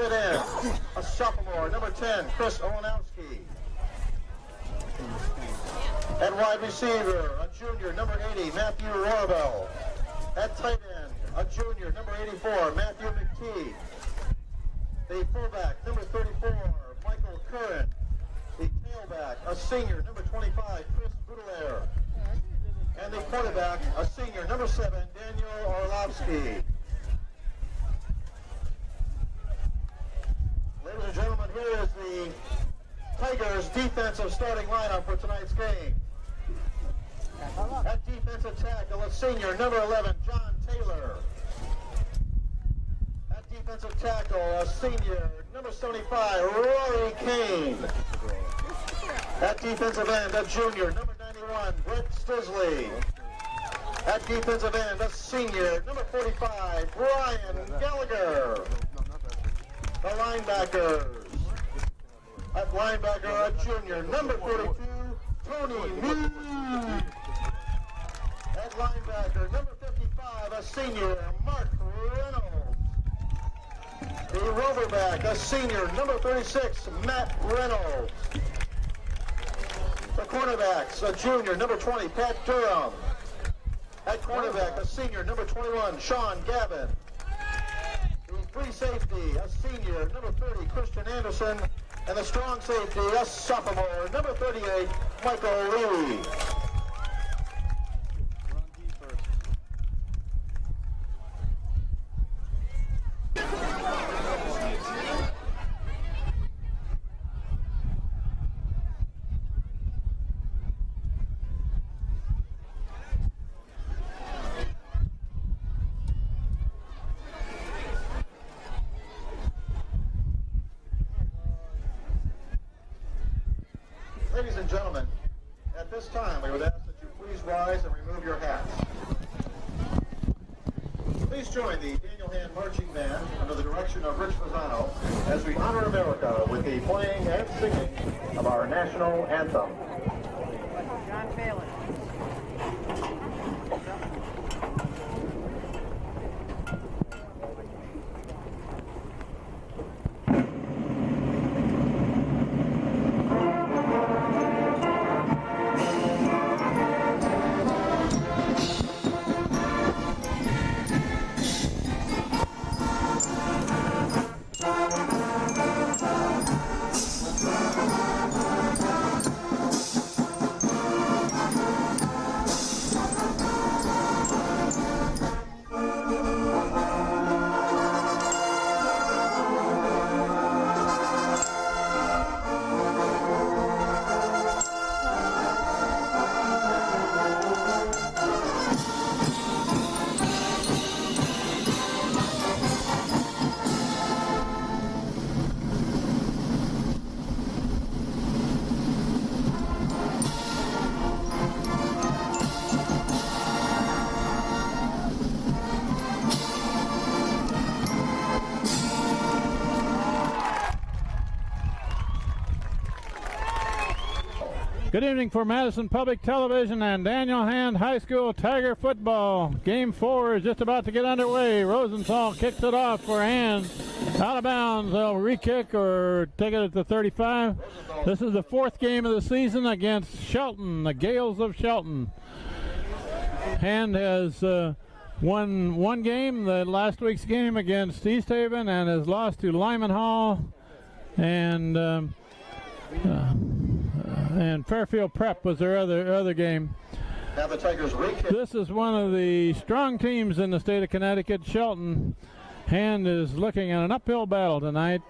tight end, a sophomore, number 10, Chris Olenowski. At wide receiver, a junior, number 80, Matthew Rohrabel. At tight end, a junior, number 84, Matthew McTee. The fullback, number 34, Michael Curran. The tailback, a senior, number 25, Chris Boudelaire. And the quarterback, a senior, number 7, Daniel Orlovsky. Ladies and gentlemen, here is the Tigers' defensive starting lineup for tonight's game. At defensive tackle, a senior, number 11, John Taylor. At defensive tackle, a senior, number 75, Rory Kane. At defensive end, a junior, number 91, Brett Stisley. At defensive end, a senior, number 45, Brian Gallagher. The linebackers. At linebacker, a junior, number 42, Tony Mead. At linebacker, number 55, a senior, Mark Reynolds. The roverback, a senior, number 36, Matt Reynolds. The cornerbacks, a junior, number 20, Pat Durham. At cornerback, a senior, number 21, Sean Gavin. The free safety, a senior, number 30, Christian Anderson. And the strong safety, a sophomore, number 38, Michael Lee. Ladies and gentlemen, at this time we would ask that you please rise and remove your hats. Please join the Daniel Hand Marching Band under the direction of Rich Fasano as we honor America with the playing and singing of our national anthem. John Phelan. Good evening for Madison Public Television and Daniel Hand High School Tiger football. Game 4 is just about to get underway. Rosenthal kicks it off for Hand. Out of bounds. They'll re-kick or take it at the 35. This is the 4th game of the season against Shelton, the Gales of Shelton. Hand has won one game, the last week's game against East Haven, and has lost to Lyman Hall and Fairfield Prep was their other game. Now the Tigers re-kick. This is one of the strong teams in the state of Connecticut, Shelton. Hand is looking at an uphill battle tonight.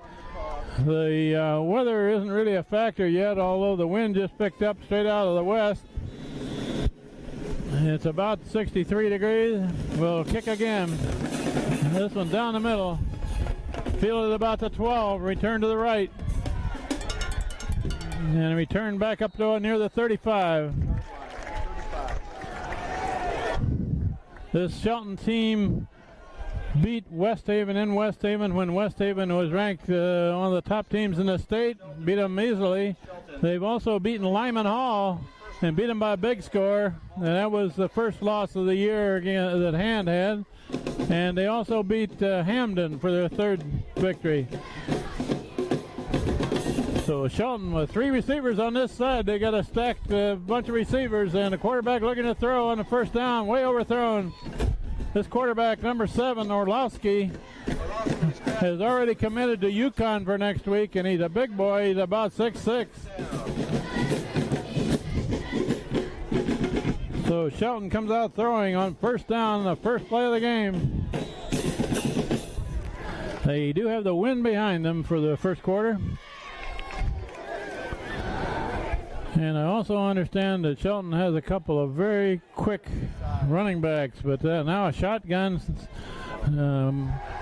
The weather isn't really a factor yet, although the wind just picked up straight out of the west. It's about 63 degrees. We'll kick again. This one down the middle. Field it about the 12. Return to the right. And return back up to near the 35. This Shelton team beat West Haven in West Haven when West Haven was ranked one of the top teams in the state. Beat them easily. They've also beaten Lyman Hall and beat them by a big score. And that was the first loss of the year again that Hand had. And they also beat Hamden for their third victory. So Shelton with 3 receivers on this side. They got a stacked bunch of receivers, and the quarterback looking to throw on the first down, way overthrown. This quarterback, number 7, Orlovsky, has already committed to UConn for next week, and he's a big boy. He's about 6'6". So Shelton comes out throwing on first down, the first play of the game. They do have the wind behind them for the first quarter. And I also understand that Shelton has a couple of very quick running backs, but now a shotgun,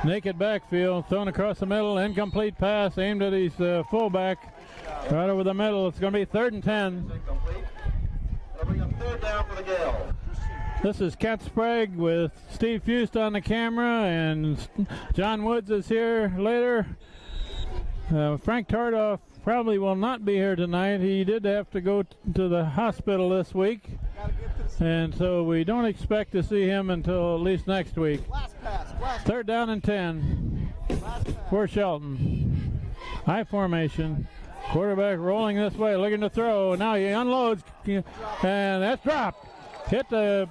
naked backfield, thrown across the middle, incomplete pass aimed at his fullback, right over the middle. It's going to be 3rd and 10. They'll bring up 3rd down for the Gales. This is Cat Sprague with Steve Fust on the camera, and John Woods is here later. Frank Tardoff probably will not be here tonight. He did have to go to the hospital this week, and so we don't expect to see him until at least next week. 3rd down and 10 for Shelton. High formation. Quarterback rolling this way, looking to throw. Now he unloads, and that's dropped. Hit the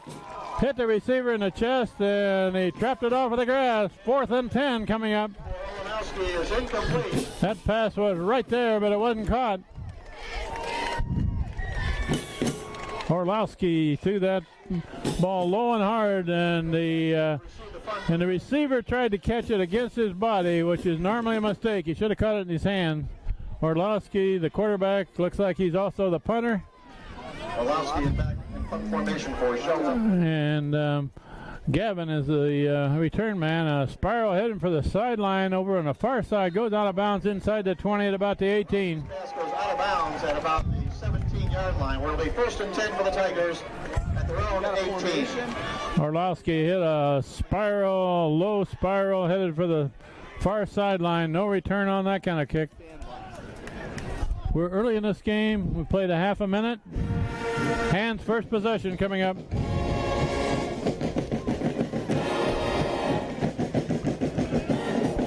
receiver in the chest, and he trapped it off of the grass. 4th and 10 coming up. Is incomplete. That pass was right there, but it wasn't caught. Orlovsky threw that ball low and hard, and the receiver tried to catch it against his body, which is normally a mistake. He should have caught it in his hand. Orlovsky, the quarterback, looks like he's also the punter. Orlovsky is back in punt formation for Shelton. And Gavin is the return man. A spiral heading for the sideline over on the far side. Goes out of bounds inside the 20 at about the 18. Pass goes out of bounds at about the 17-yard line, where it'll be 1st and 10 for the Tigers at their own 18. Orlovsky hit a spiral, low spiral, headed for the far sideline. No return on that kind of kick. We're early in this game. We played a half a minute. Hands first possession coming up.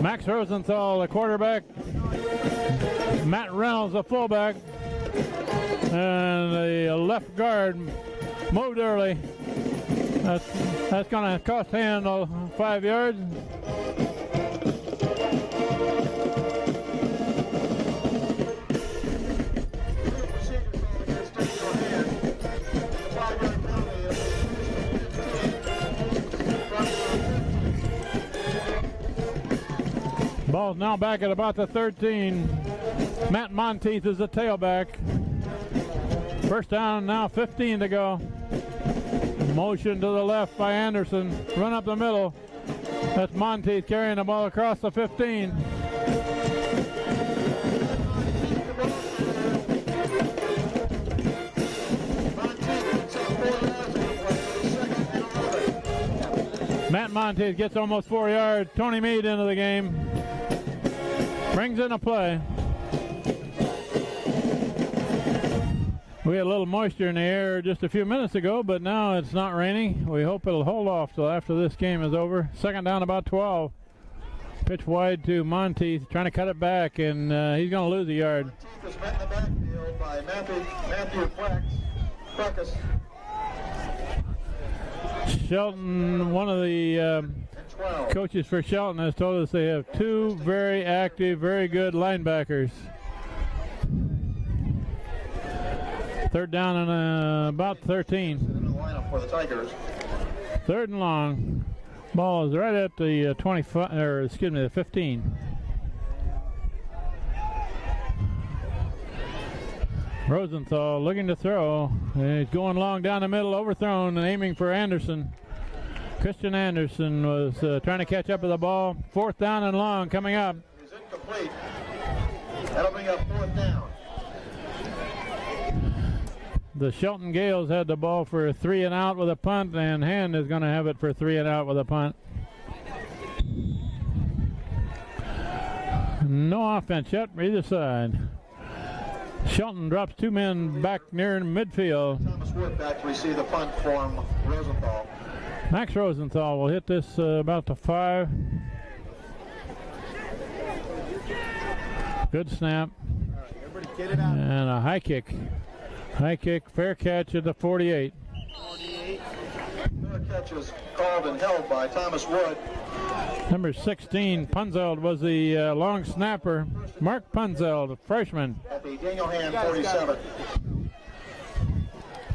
Max Rosenthal, the quarterback. Matt Reynolds, the fullback. And the left guard moved early. That's going to cost Handel 5 yards. Ball's now back at about the 13. Matt Monteith is the tailback. First down, now 15 to go. Motion to the left by Anderson. Run up the middle. That's Monteith carrying the ball across the 15. Matt Monteith gets almost 4 yards. Tony Meade into the game. Brings in a play. We had a little moisture in the air just a few minutes ago, but now it's not raining. We hope it'll hold off till after this game is over. 2nd down, about 12. Pitch wide to Monteith, trying to cut it back, and he's going to lose a yard. Monteith was met in the backfield by Matthew Quackus. Shelton, one of the coaches for Shelton has told us they have 2 very active, very good linebackers. 3rd down and about 13. In the lineup for the Tigers. 3rd and long. Ball is right at the 25, or excuse me, the 15. Rosenthal looking to throw. And he's going long down the middle, overthrown and aiming for Anderson. Christian Anderson was trying to catch up with the ball. 4th down and long coming up. He's incomplete. That'll bring up 4th down. The Shelton Gales had the ball for 3 and out with a punt, and Hand is going to have it for 3 and out with a punt. No offense yet for either side. Shelton drops 2 men back near midfield. Thomas Wood back to receive the punt from Rosenthal. Max Rosenthal will hit this about the 5. Good snap. Get it out. And a high kick. High kick, fair catch at the 48. Fair catch is called and held by Thomas Wood. Number 16, Punzeld, was the long snapper. Mark Punzeld, a freshman. At the Daniel Hand 47.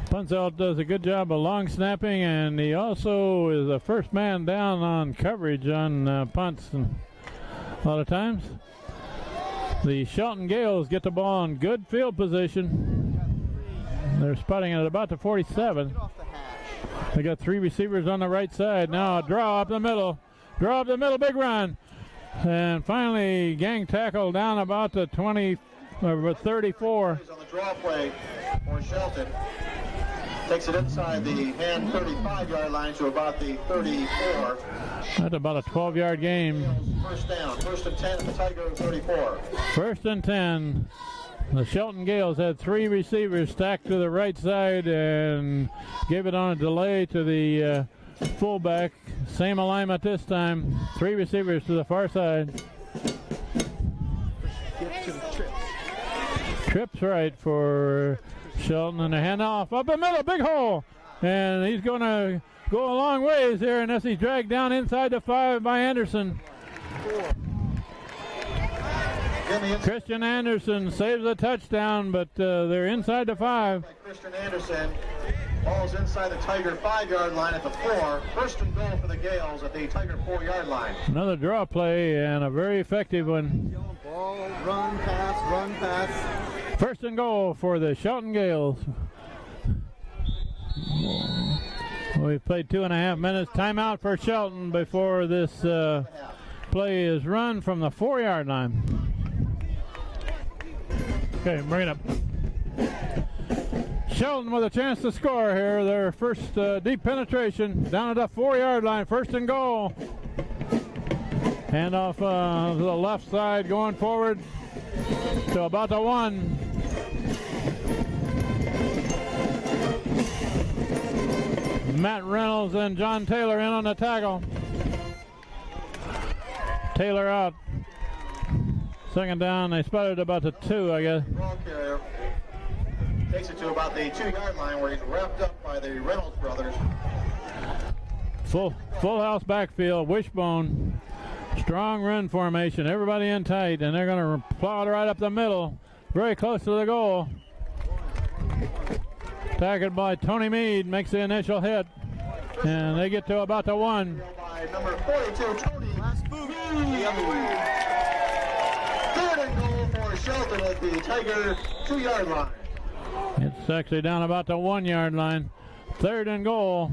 Punzeld does a good job of long snapping, and he also is the first man down on coverage on punts and a lot of times. The Shelton Gales get the ball in good field position. They're spotting it at about the 47. They got 3 receivers on the right side. Now a draw up the middle. Draw up the middle, big run. And finally, gang tackle down about the 34. On the draw play for Shelton. Takes it inside the Hand 35-yard line to about the 34. That's about a 12-yard game. First down, 1st and 10 at the Tiger 34. 1st and 10. The Shelton Gales had 3 receivers stacked to the right side and gave it on a delay to the fullback. Same alignment this time. 3 receivers to the far side. Get to the trips. Trips right for Shelton, and a handoff up the middle, big hole. And he's going to go a long ways here unless he's dragged down inside the 5 by Anderson. Christian Anderson saves a touchdown, but they're inside the 5. Christian Anderson. Ball's inside the Tiger 5-yard line at the 4. 1st and goal for the Gales at the Tiger 4-yard line. Another draw play and a very effective one. Ball, run, pass. 1st and goal for the Shelton Gales. We've played 2.5 minutes. Timeout for Shelton before this play is run from the 4-yard line. Okay, bring it up. Shelton with a chance to score here. Their first deep penetration down at the 4-yard line. 1st and goal. Handoff to the left side, going forward to about the 1. Matt Reynolds and John Taylor in on the tackle. Taylor out. 2nd down. They spotted about the 2, I guess. Ball carrier takes it to about the 2-yard line where he's wrapped up by the Reynolds brothers. Full house backfield. Wishbone. Strong run formation. Everybody in tight, and they're going to plow it right up the middle. Very close to the goal. Tackled by Tony Mead, makes the initial hit. And they get to about the 1. By number 42, Tony Mead. 3rd and goal for Shelton at the Tiger 2-yard line. It's actually down about the 1-yard line. 3rd and goal.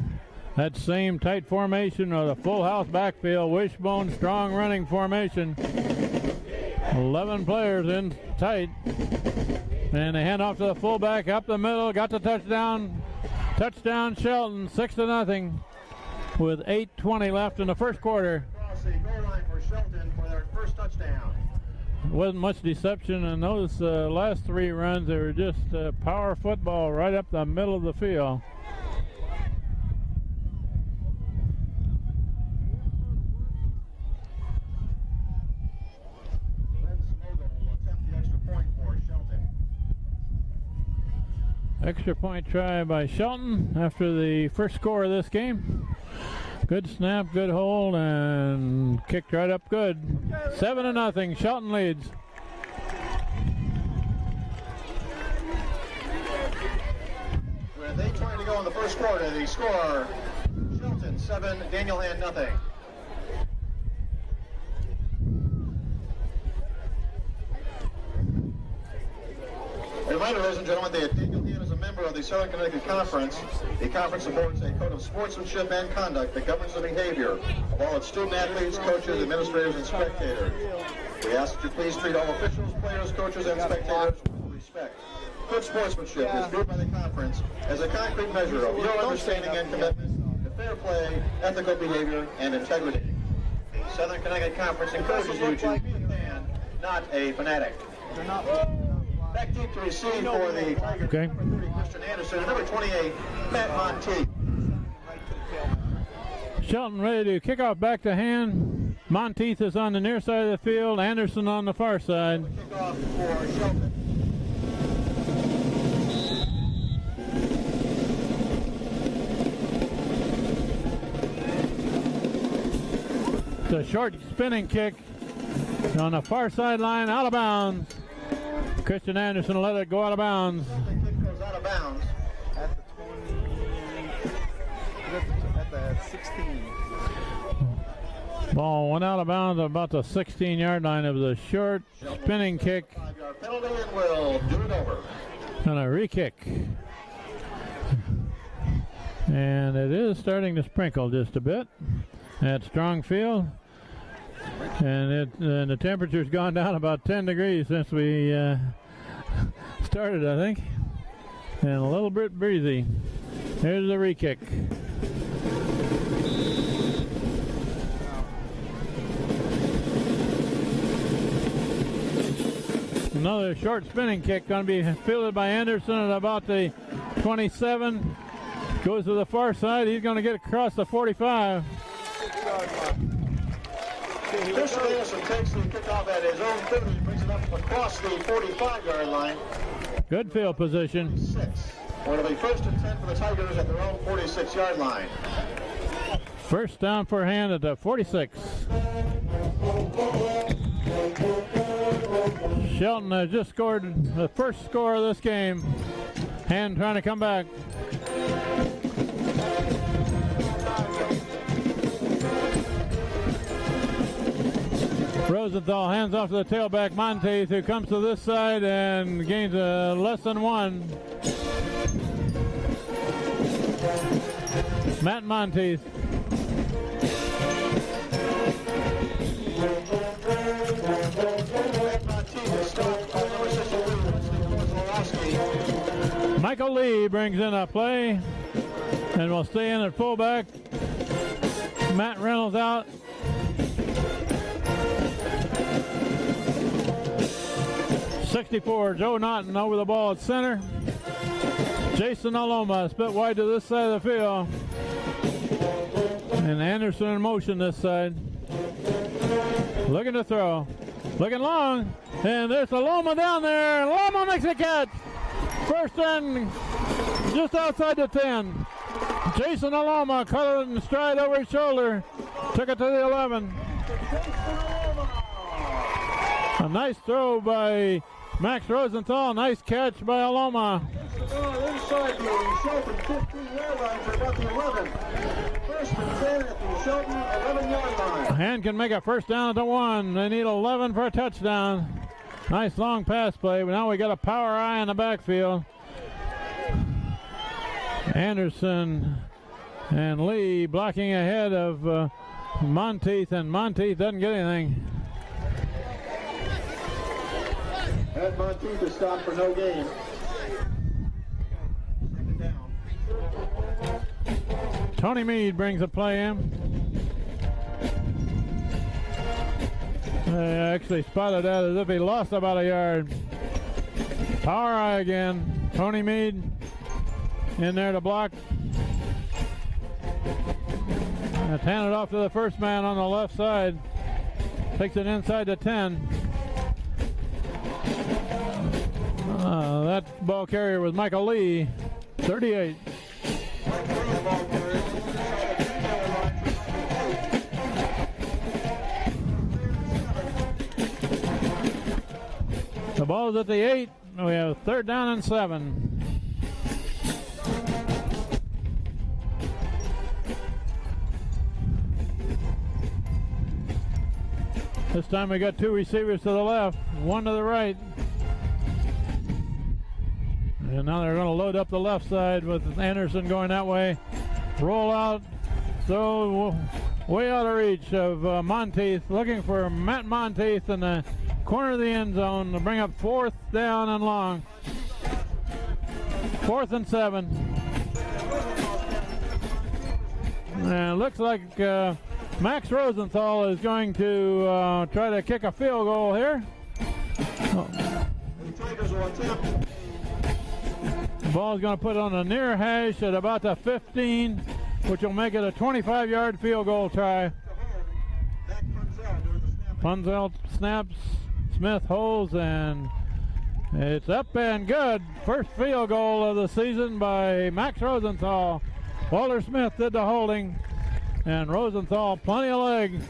That same tight formation of the full house backfield. Wishbone, strong running formation. 11 players in tight. And they hand off to the fullback up the middle. Got the touchdown. Touchdown Shelton, 6-0 with 8:20 left in the first quarter. Across the goal line for Shelton for their first touchdown. Wasn't much deception in those last 3 runs. They were just power football right up the middle of the field. Extra point try by Shelton after the first score of this game. Good snap, good hold, and kicked right up good. 7-0, Shelton leads. With 8:20 to go in the first quarter, the score, Shelton 7, Daniel Hand nothing. A reminder, ladies and gentlemen, that Daniel Hand is a member of the Southern Connecticut Conference. The conference supports a code of sportsmanship and conduct that governs the behavior of all its student athletes, coaches, administrators, and spectators. We ask that you please treat all officials, players, coaches, and spectators with respect. Good sportsmanship is viewed by the conference as a concrete measure of your understanding and commitment to fair play, ethical behavior, and integrity. The Southern Connecticut Conference encourages you to be a fan, not a fanatic. Back deep to receive for the Tigers. Okay. Number 30, Christian Anderson, and number 28, Matt Monteith. Shelton ready to kick off back to hand. Monteith is on the near side of the field. Anderson on the far side. Kickoff for Shelton. It's a short spinning kick on the far sideline, out of bounds. Christian Anderson let it go out of bounds. The kick goes out of bounds. At the 16. Ball went out of bounds about the 16-yard line. It was a short spinning kick 5-yard penalty and we'll do it over. and a re-kick. And it is starting to sprinkle just a bit at Strong Field. And the temperature's gone down about 10 degrees since we started, I think. And a little bit breezy. Here's the re-kick. Another short spinning kick going to be fielded by Anderson at about the 27. Goes to the far side. He's going to get across the 45. Christian Anderson takes the kickoff at his own 30, brings it up across the 45-yard line. Good field position. 6. Well, it'll be 1st and 10 for the Tigers at their own 46-yard line. First down for hand at the 46. Shelton has just scored the first score of this game. Hand trying to come back. Rosenthal hands off to the tailback Monteith, who comes to this side and gains less than 1. Matt Monteith. Michael Lee brings in a play and will stay in at fullback. Matt Reynolds out. '64, Joe Naughton over the ball at center. Jason Aloma split wide to this side of the field. And Anderson in motion this side. Looking to throw. Looking long. And there's Aloma down there. Aloma makes a catch. First and just outside the 10. Jason Aloma caught it in stride over his shoulder. Took it to the 11. A nice throw by Max Rosenthal. Nice catch by Aloma. Inside the Shelton 15-yard line for about the 11. 1st and 10 at the Shelton 11-yard line. Hand can make a first down at the 1. They need 11 for a touchdown. Nice long pass play, but now we got a power eye in the backfield. Anderson and Lee blocking ahead of Monteith, and Monteith doesn't get anything. Ed Monteith is stopped for no gain. Second down. Tony Meade brings a play in. They actually spotted that as if he lost about a yard. Power eye again. Tony Meade in there to block. It's handed off to the first man on the left side. Takes it inside the 10. That ball carrier was Michael Lee, 38. The ball's at the 8. We have 3rd down and 7. This time we got 2 receivers to the left, 1 to the right. And now they're going to load up the left side with Anderson going that way. Roll out, throw way out of reach of Monteith, looking for Matt Monteith in the corner of the end zone to bring up 4th down and long. 4th and 7. And it looks like Max Rosenthal is going to try to kick a field goal here. The ball is going to put on a near hash at about the 15. which will make it a 25-yard field goal try. Punzel snaps, Smith holds, and it's up and good. First field goal of the season by Max Rosenthal. Walter Smith did the holding, and Rosenthal plenty of leg.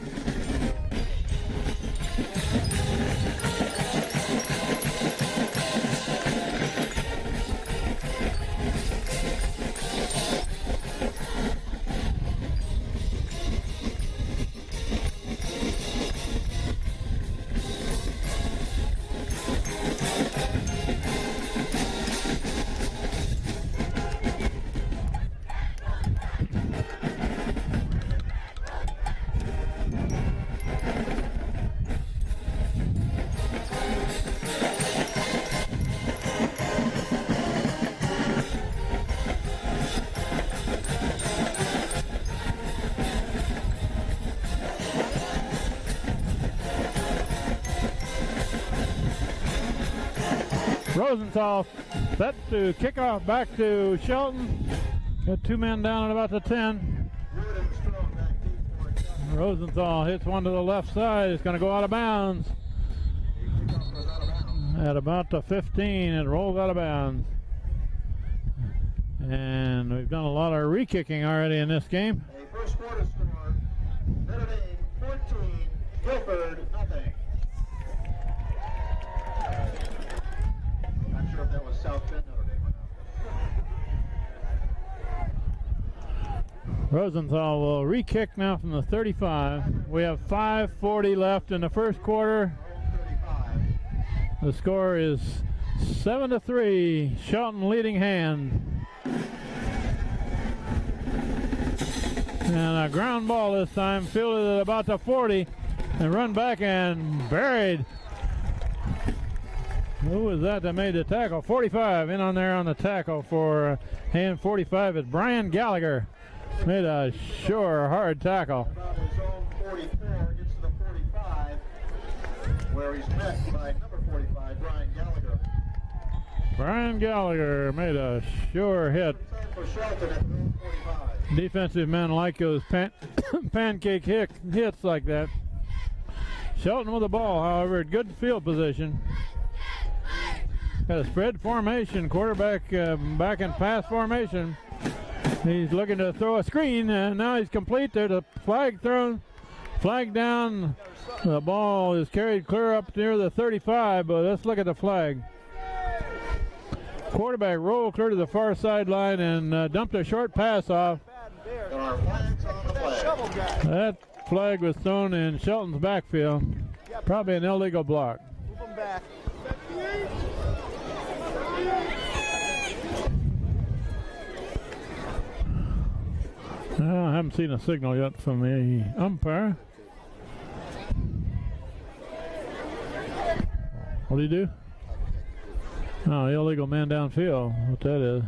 Rosenthal set to kick off back to Shelton. Got two men down at about the 10. Rosenthal hits one to the left side. It's going to go out of bounds. At about the 15, it rolls out of bounds. And we've done a lot of re-kicking already in this game. A first quarter score, Notre Dame 14, Guilford nothing. Not sure if that was South Bend, Notre Dame or not. Rosenthal will re-kick now from the 35. We have 5:40 left in the first quarter. The score is 7-3, Shelton leading hand. And a ground ball this time, fielded at about the 40, and run back and buried. Who was that made the tackle? 45 in on there on the tackle for hand 45 is Brian Gallagher. Made a sure hard tackle. About his own 44, gets to the 45, where he's met by number 45, Brian Gallagher. Brian Gallagher made a sure hit. For Shelton at the 45. Defensive men like those pancake hits like that. Shelton with the ball, however, good field position. Got a spread formation, quarterback back in pass formation. He's looking to throw a screen, and now he's complete. There's a flag thrown, flag down. The ball is carried clear up near the 35, but let's look at the flag. Quarterback rolled clear to the far sideline and dumped a short pass off. There are flags on the flag. That flag was thrown in Shelton's backfield. Probably an illegal block. Move them back. I haven't seen a signal yet from the umpire. What do you do? Oh, illegal man downfield. What that is.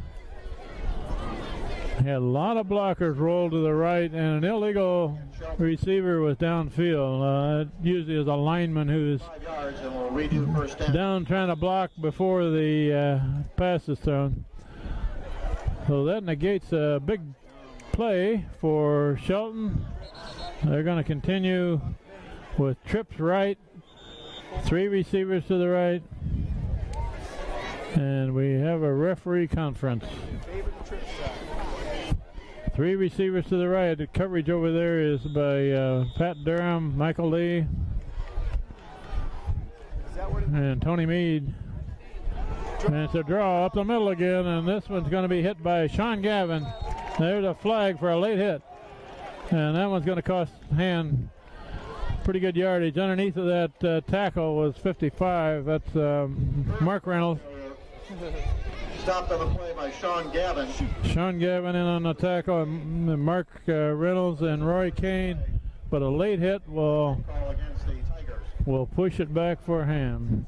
Had a lot of blockers rolled to the right, and an illegal receiver was downfield. It usually is a lineman who's 5 yards, and we'll redo the first down. down trying to block before the pass is thrown. So that negates a big play for Shelton. They're going to continue with trips right, 3 receivers to the right, and we have a referee conference. 3 receivers to the right. The coverage over there is by Pat Durham, Michael Lee, and Tony Meade. And it's a draw up the middle again, and this one's going to be hit by Sean Gavin. There's a flag for a late hit, and that one's going to cost hand pretty good yardage. Underneath of that tackle was 55. That's Mark Reynolds. Stopped on the play by Sean Gavin. Sean Gavin in on the tackle, and Mark Reynolds and Roy Kane. But a late hit will Call against the Tigers. push it back for hand.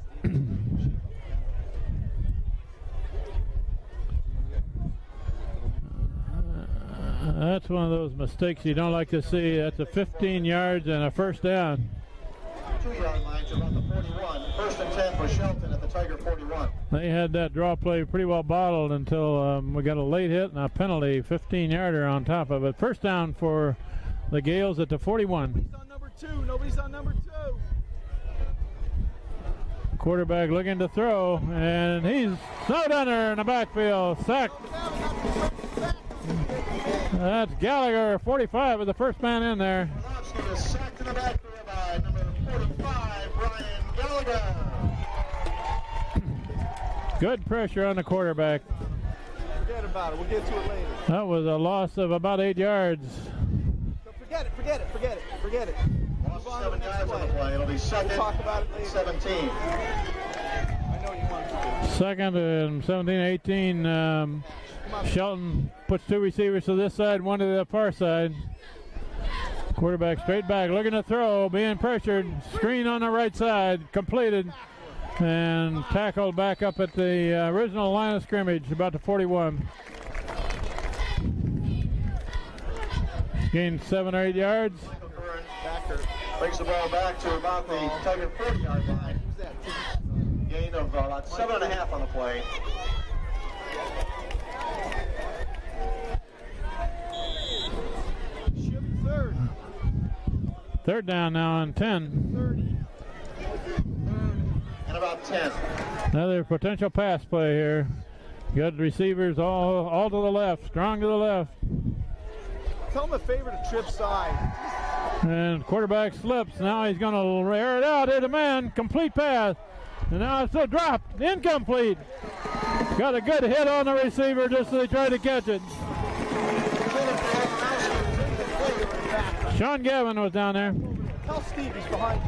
That's one of those mistakes you don't like to see. That's a 15 yards and a first down. 2-yard line to run the 41. First and 10 for Shelton at the Tiger 41. They had that draw play pretty well bottled until we got a late hit and a penalty, 15-yarder on top of it. First down for the Gales at the 41. Nobody's on number 2. Nobody's on number 2. Quarterback looking to throw, and he's snowed under in the backfield. Sacked. That's Gallagher, 45, is the first man in there. Orlovsky is sacked in the backfield by number 45, Brian Gallagher. Good pressure on the quarterback. Forget about it. We'll get to it later. That was a loss of about 8 yards. So forget it. Lost 7 yards on the play. It'll be second. We'll talk about it later. 17. I know you want to. Second and 17, 18. Shelton puts 2 receivers to this side, 1 to the far side. Quarterback straight back, looking to throw, being pressured. Screen on the right side, completed. And tackled back up at the original line of scrimmage, about the 41. Gained 7 or 8 yards. Brings the ball back to about the Tiger 40-yard line. Gain of about 7.5 on the play. Third down now on 10. And about 10. Another potential pass play here. Good receivers all to the left, strong to the left. Tell him a favor to trip side. And quarterback slips. Now he's going to air it out. Hit a man. Complete pass. And now it's a drop. Incomplete. Got a good hit on the receiver just as they tried to catch it. Sean Gavin was down there. Tell Steve he's behind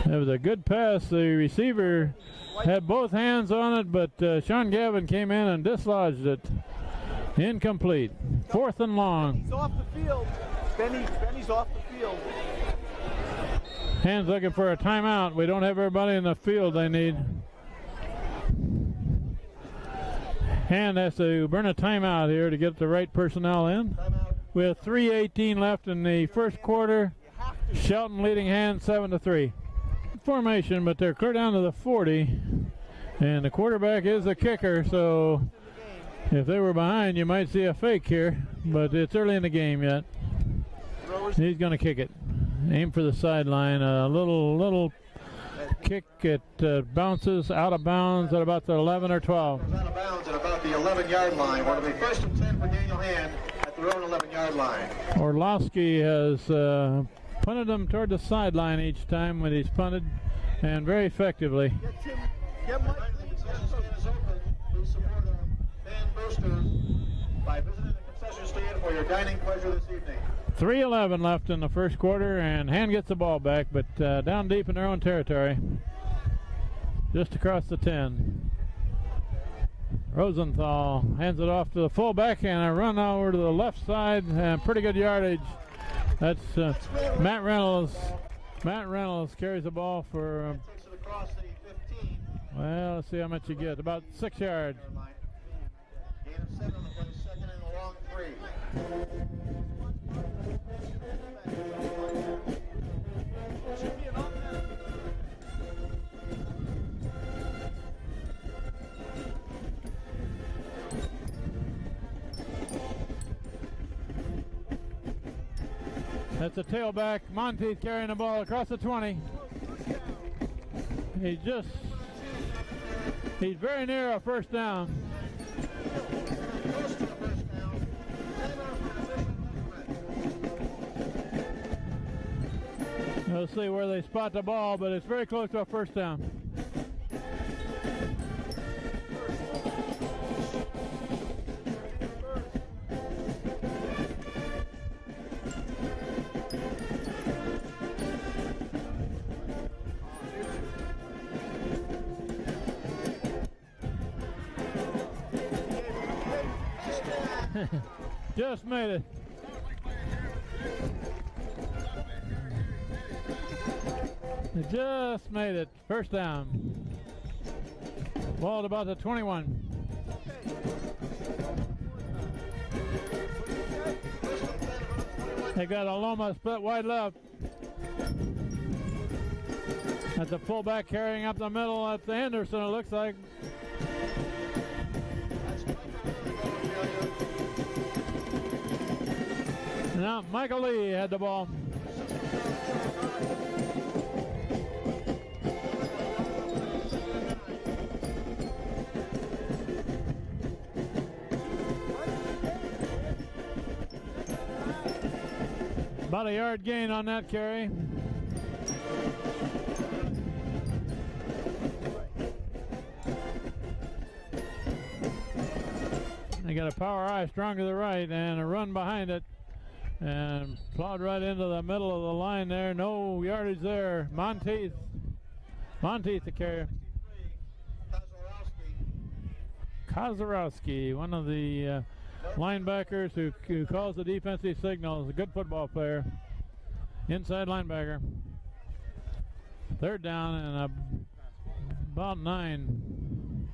you. It was a good pass. The receiver had both hands on it, but Sean Gavin came in and dislodged it. Incomplete. 4th and long. He's off the field. Benny's off the field. Hands looking for a timeout. We don't have everybody in the field they need. Hand has to burn a timeout here to get the right personnel in. We have 3:18 left in the first quarter. Shelton leading Hand 7-3. Formation, but they're clear down to the 40. And the quarterback is the kicker, so if they were behind, you might see a fake here, but it's early in the game yet. He's going to kick it. Aim for the sideline. A little kick. It bounces out of bounds at about the 11 or 12. Out of bounds at about the 11-yard line. It'll be 1st and 10 for Daniel Hand at their own 11-yard line. Orlovsky has punted them toward the sideline each time when he's punted, and very effectively. Get Mike. Please support band booster by visiting the concession stand for your dining pleasure this evening. 3:11 left in the first quarter, and Hand gets the ball back, but down deep in their own territory, just across the 10. Rosenthal hands it off to the fullback, and a run over to the left side, and pretty good yardage. That's Matt Reynolds. Matt Reynolds carries the ball for, Takes it across the 15. well, let's see how much you get. About 6 yards. Gain of 7 on the play, 2nd and a long 3. Should be an offense. That's a tailback. Monteith carrying the ball across the 20. He's very near a first down. We'll see where they spot the ball, but it's very close to a first down. Just made it. They just made it. First down. Ball at about the 21. They got a Loma split wide left. That's a fullback carrying up the middle. That's Anderson, it looks like. Now Michael Lee had the ball. About a yard gain on that carry. They got a power eye strong to the right and a run behind it. And plowed right into the middle of the line there. No yardage there. Monteith the carrier. Kozarowski, one of the linebackers who calls the defensive signals. A good football player. Inside linebacker. Third down and about 9.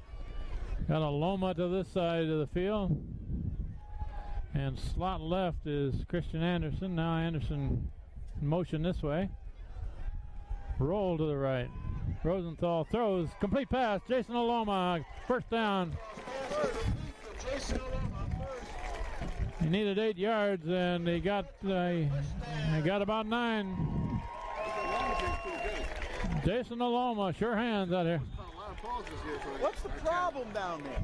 Got a Loma to this side of the field. And slot left is Christian Anderson. Now Anderson in motion this way. Roll to the right. Rosenthal throws. Complete pass. Jason Aloma. First down. He needed 8 yards and he got about 9. Jason Aloma, sure hands out here. What's the problem down there?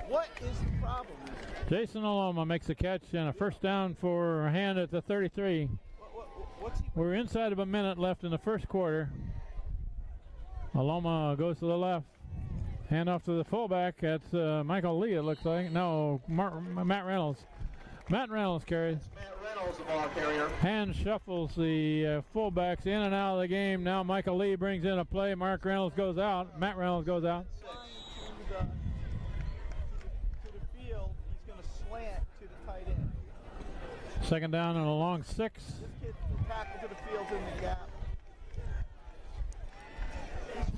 What is the problem? Jason Aloma makes a catch and a first down for a hand at the 33. We're inside of a minute left in the first quarter. Aloma goes to the left. Hand off to the fullback. That's Michael Lee, it looks like. No, Matt Reynolds. Matt Reynolds carries. Matt Reynolds, the ball carrier. Hand shuffles the fullbacks in and out of the game. Now Michael Lee brings in a play. Mark Reynolds goes out. Matt Reynolds goes out. Second down and a long 6. This kid will tackle to the field in the gap.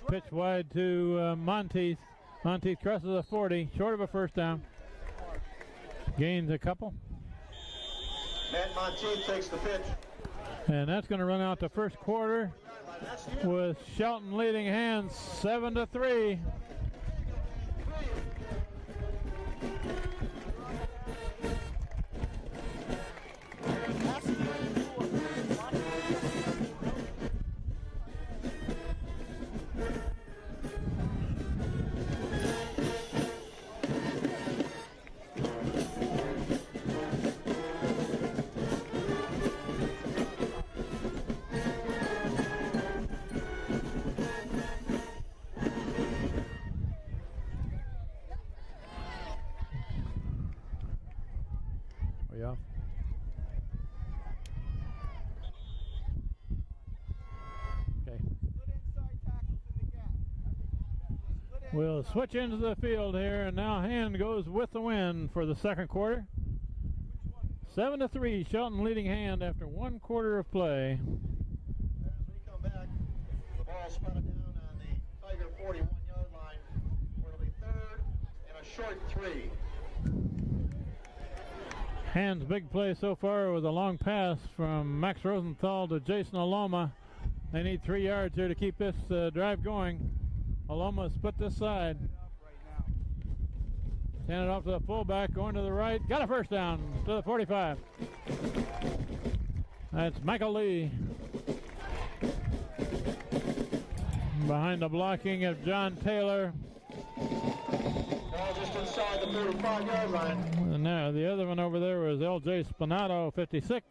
Pitch wide to Monteith. Monteith crosses the 40, short of a first down. Gains a couple. Matt Monteith takes the pitch. And that's going to run out the first quarter with Shelton leading hands 7-3. We'll switch into the field here, and now Hand goes with the win for the second quarter. 7-3, Shelton leading Hand after 1 quarter of play. As we come back, the ball spotted down on the Tiger 41-yard line, where it'll be third and a short 3. Hand's big play so far was a long pass from Max Rosenthal to Jason Aloma. They need 3 yards here to keep this drive going. Aloma split this side. Hand it off to the fullback, going to the right. Got a first down to the 45. That's Michael Lee. Behind the blocking of John Taylor. Ball just inside the 35-yard line. And now the other one over there was L.J. Spinato, 56.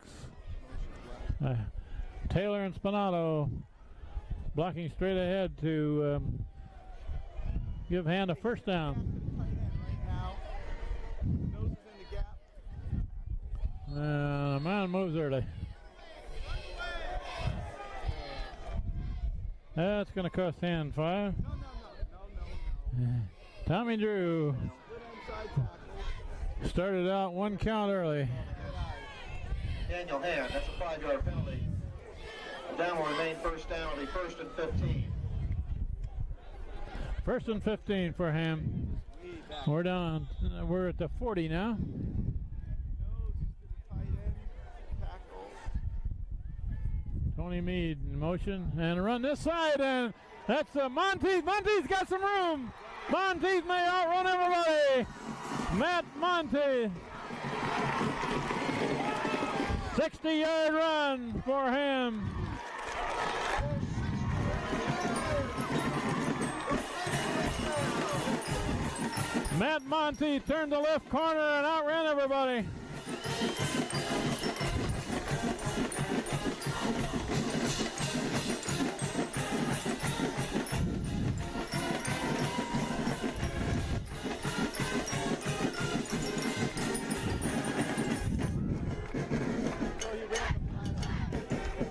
Taylor and Spinato blocking straight ahead to give Hand a first down. The man moves early. That's going to cost Hand 5. Tommy Drew started out 1 count early. Daniel Hand, that's a 5-yard penalty. Down will remain first down. It'll be first and 15. First and 15 for Ham. We're down. We're at the 40 now. Tony Mead in motion and run this side, and that's Monteith. Monteith's got some room. Monteith may outrun everybody. Matt Monteith. 60-yard run for him. Matt Monteith turned the left corner and outran everybody.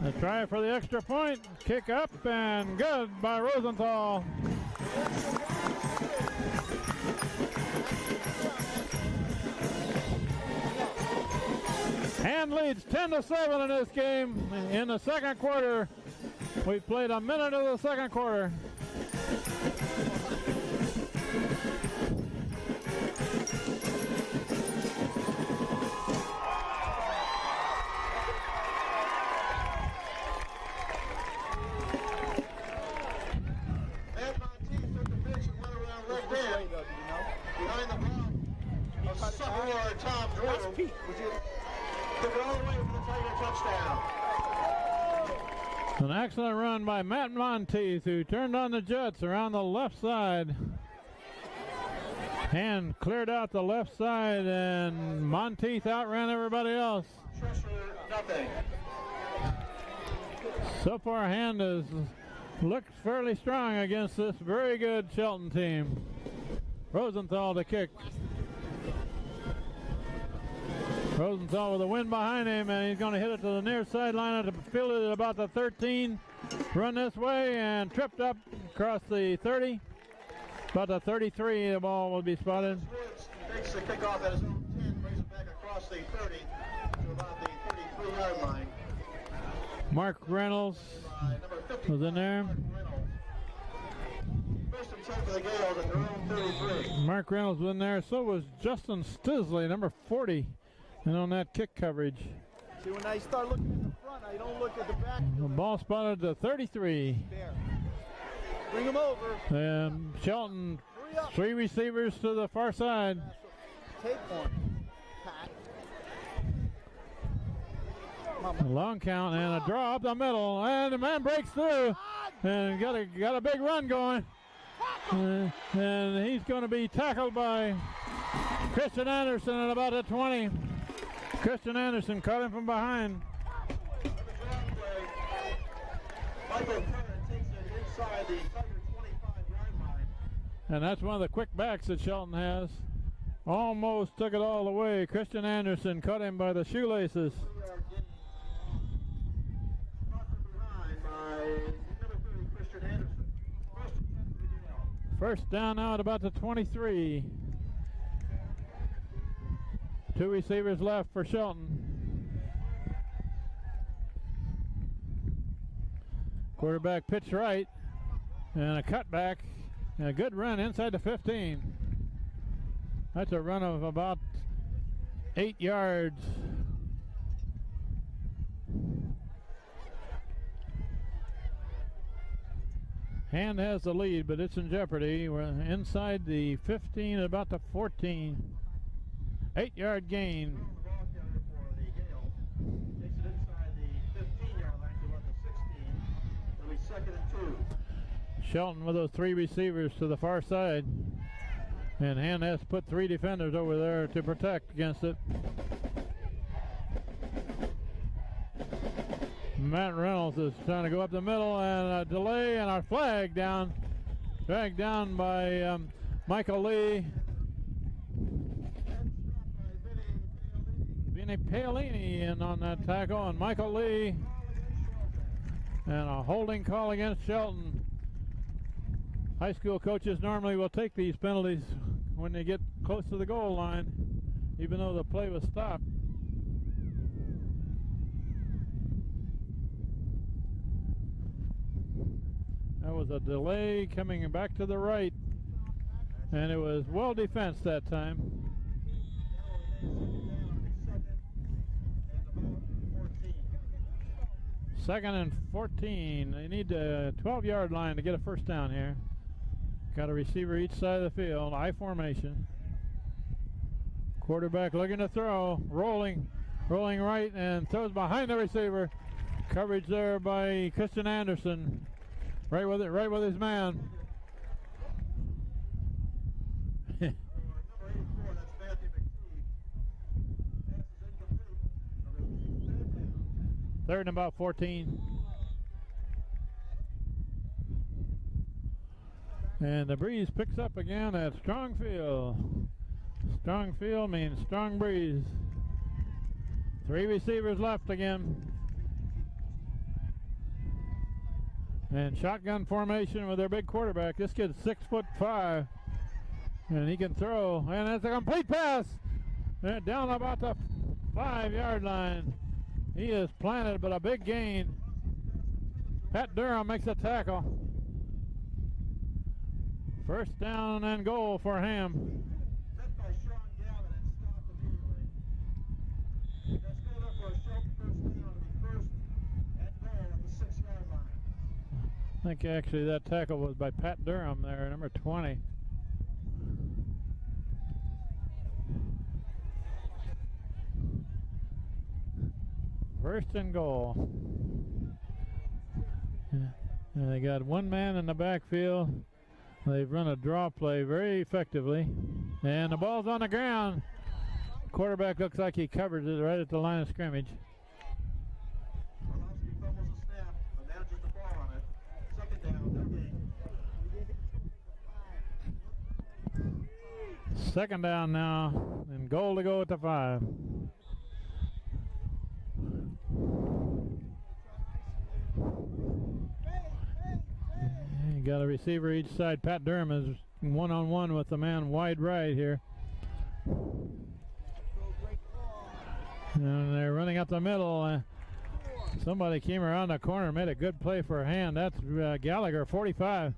A try for the extra point, kick up and good by Rosenthal. Hand leads 10-7 in this game in the second quarter. We played a minute of the second quarter. An excellent run by Matt Monteith, who turned on the Jets around the left side. Hand cleared out the left side, and Monteith outran everybody else. Nothing. So far, Hand has looked fairly strong against this very good Shelton team. Rosenthal to kick. Rosenthal with the wind behind him, and he's going to hit it to the near sideline at the field at about the 13. Run this way and tripped up across the 30. About the 33, the ball will be spotted. Woods takes the kickoff at his own 10, brings it back across the 30 to about the 33-yard line. Mark Reynolds was in there. First and 10 for the Gales at their own 33. Mark Reynolds was in there. So was Justin Stisley, number 40. And on that kick coverage. See, when I start looking at the front, I don't look at the back. The ball spotted to 33. There. Bring him over. And Shelton, three receivers to the far side. Take one. Pat. A long count and a draw up the middle. And the man breaks through. And got a big run going. And he's going to be tackled by Christian Anderson at about the 20. Christian Anderson caught him from behind. Michael Curran takes it inside the 25-yard line. And that's one of the quick backs that Shelton has. Almost took it all the way. Christian Anderson caught him by the shoelaces. First down now at about the 23. Two receivers left for Shelton. Quarterback pitch right. And a cutback. And a good run inside the 15. That's a run of about 8 yards. Hand has the lead, but it's in jeopardy. We're inside the 15 at about the 14. 8-yard gain. Takes it inside the 15-yard line to about the 16. It'll be second and 2. Shelton with those three receivers to the far side. And Hand has to put three defenders over there to protect against it. Matt Reynolds is trying to go up the middle, and a delay and a flag down. Dragged down by Michael Lee. Vinny Paolini in on that tackle, and Michael Lee. And a holding call against Shelton. High school coaches normally will take these penalties when they get close to the goal line, even though the play was stopped. That was a delay coming back to the right, and it was well defensed that time. 2nd and 14. They need a 12-yard line to get a first down here. Got a receiver each side of the field. I formation. Quarterback looking to throw. Rolling right and throws behind the receiver. Coverage there by Christian Anderson. Right with his man. Third and about 14. And the breeze picks up again at strong field. Strong field means strong breeze. 3 receivers left again. And shotgun formation with their big quarterback. This kid's 6'5", and he can throw. And it's a complete pass. And down about the 5-yard line. He is planted, but a big gain. Pat Durham makes a tackle. First down and goal for Ham. Met by Sean Gavin and stopped immediately. That's good enough for a Shelton first down to be first and goal at the 6-yard line. I think actually that tackle was by Pat Durham there, number 20. First and goal. And they got one man in the backfield. They've run a draw play very effectively. And the ball's on the ground. Quarterback looks like he covered it right at the line of scrimmage. Orlovsky fumbles a snap, but manages the ball on it. Second down, no gain. Second down now, and goal to go at the 5. Got a receiver each side. Pat Durham is one-on-one with the man wide right here. And they're running up the middle. Somebody came around the corner, made a good play for a hand. That's Gallagher, 45.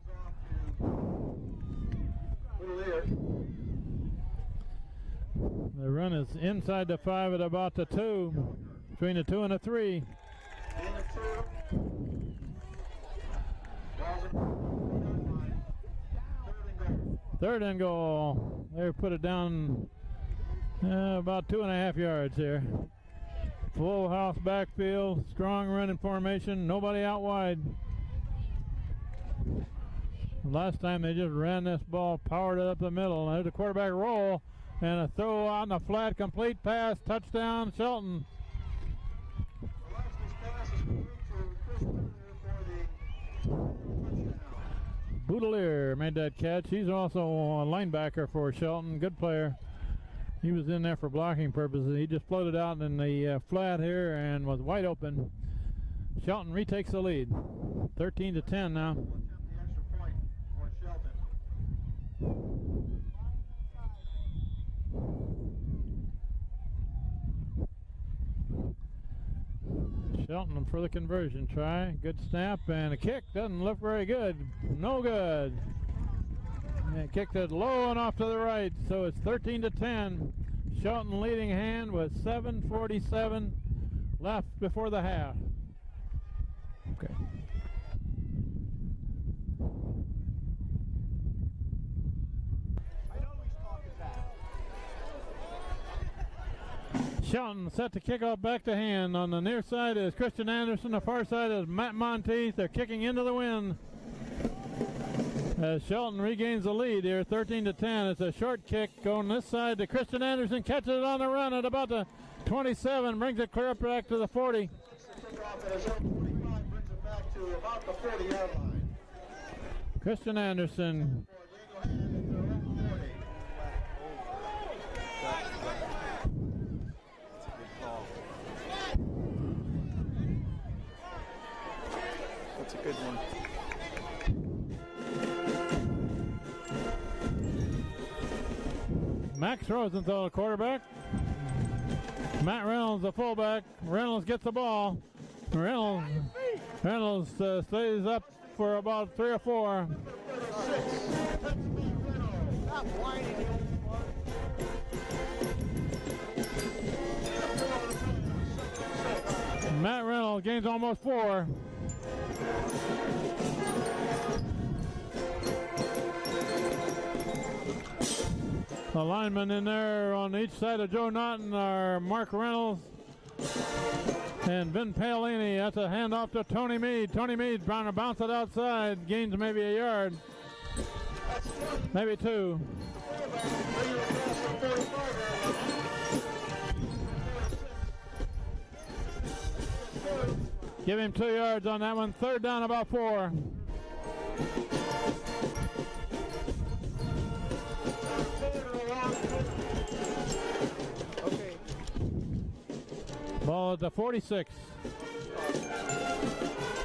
The run is inside the 5 at about the 2, between the 2 and the 3. Third and goal. They put it down about 2.5 yards here. Full house backfield, strong running formation, nobody out wide. Last time they just ran this ball, powered it up the middle. There's a quarterback roll and a throw on the flat, complete pass, touchdown Shelton. Boudelier made that catch. He's also a linebacker for Shelton. Good player. He was in there for blocking purposes. He just floated out in the flat here and was wide open. Shelton retakes the lead. 13-10 now. Shelton for the conversion try. Good snap and a kick. Doesn't look very good. No good. And kicked it low and off to the right. So it's 13-10. Shelton leading hand with 7:47 left before the half. Okay. Shelton set to kick off back to hand. On the near side is Christian Anderson. The far side is Matt Monteith. They're kicking into the wind. As Shelton regains the lead here, 13-10. It's a short kick going this side to Christian Anderson. Catches it on the run at about the 27. Brings it clear up back to the 40. Christian Anderson. That's a good one. Max Rosenthal, the quarterback. Matt Reynolds, the fullback. Reynolds gets the ball. Reynolds stays up for about 3 or 4. Stop whining. Matt Reynolds gains almost 4. The linemen in there on each side of Joe Naughton are Mark Reynolds and Vin Paolini. That's a handoff to Tony Meade. Tony Meade trying to bounce it outside. Gains maybe a yard. Maybe 2. Give him 2 yards on that one. 3rd down, about 4. Okay. Ball at the 46.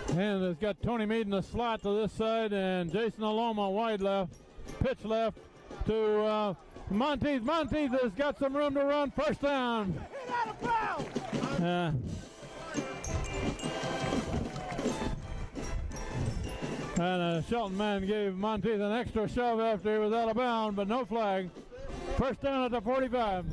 And it's got Tony Meade in the slot to this side and Jason Aloma wide left. Pitch left to Monteith. Monteith has got some room to run. 1st down. Get out of bounds! And a Shelton man gave Monteith an extra shove after he was out of bounds, but no flag. 1st down at the 45.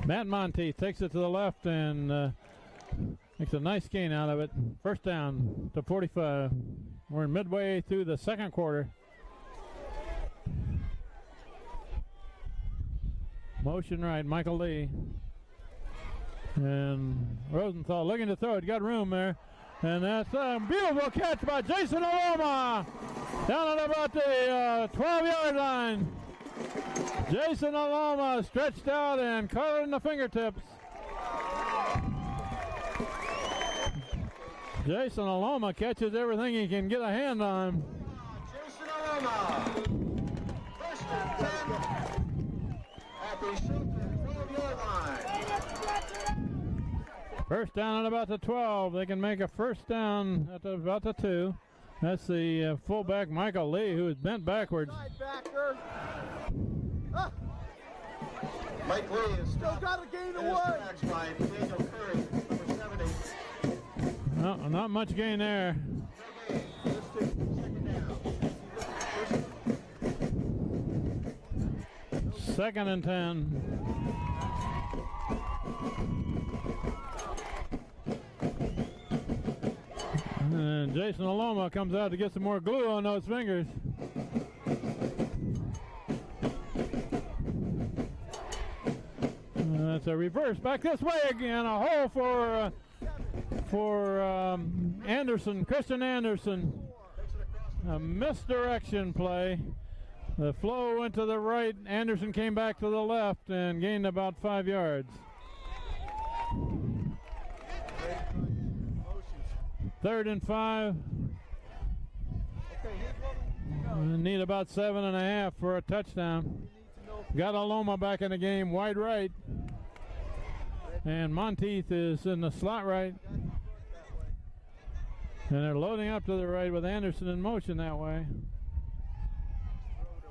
Matt Monteith takes it to the left and makes a nice gain out of it. 1st down to 45. We're midway through the 2nd quarter. Motion right, Michael Lee. And Rosenthal looking to throw it, got room there. And that's a beautiful catch by Jason Aloma down at about the 12-yard line. Jason Aloma stretched out and caught it in the fingertips. Jason Aloma catches everything he can get a hand on. Jason Aloma. 1st and 10 at the Shelton 12-yard line. 1st down at about the 12. They can make a 1st down at about the 2. That's the fullback Michael Lee, who is bent backwards. Linebacker. Mike Lee is Still got a gain of 1. by Daniel Curry, number 70. No, not much gain there. 2nd and 10. And Jason Aloma comes out to get some more glue on those fingers. That's a reverse back this way again. A hole for Anderson, Christian Anderson. A misdirection play. The flow went to the right. Anderson came back to the left and gained about 5 yards. 3rd and 5. Need about 7.5 for a touchdown. Got Aloma back in the game, wide right. And Monteith is in the slot right. And they're loading up to the right with Anderson in motion that way.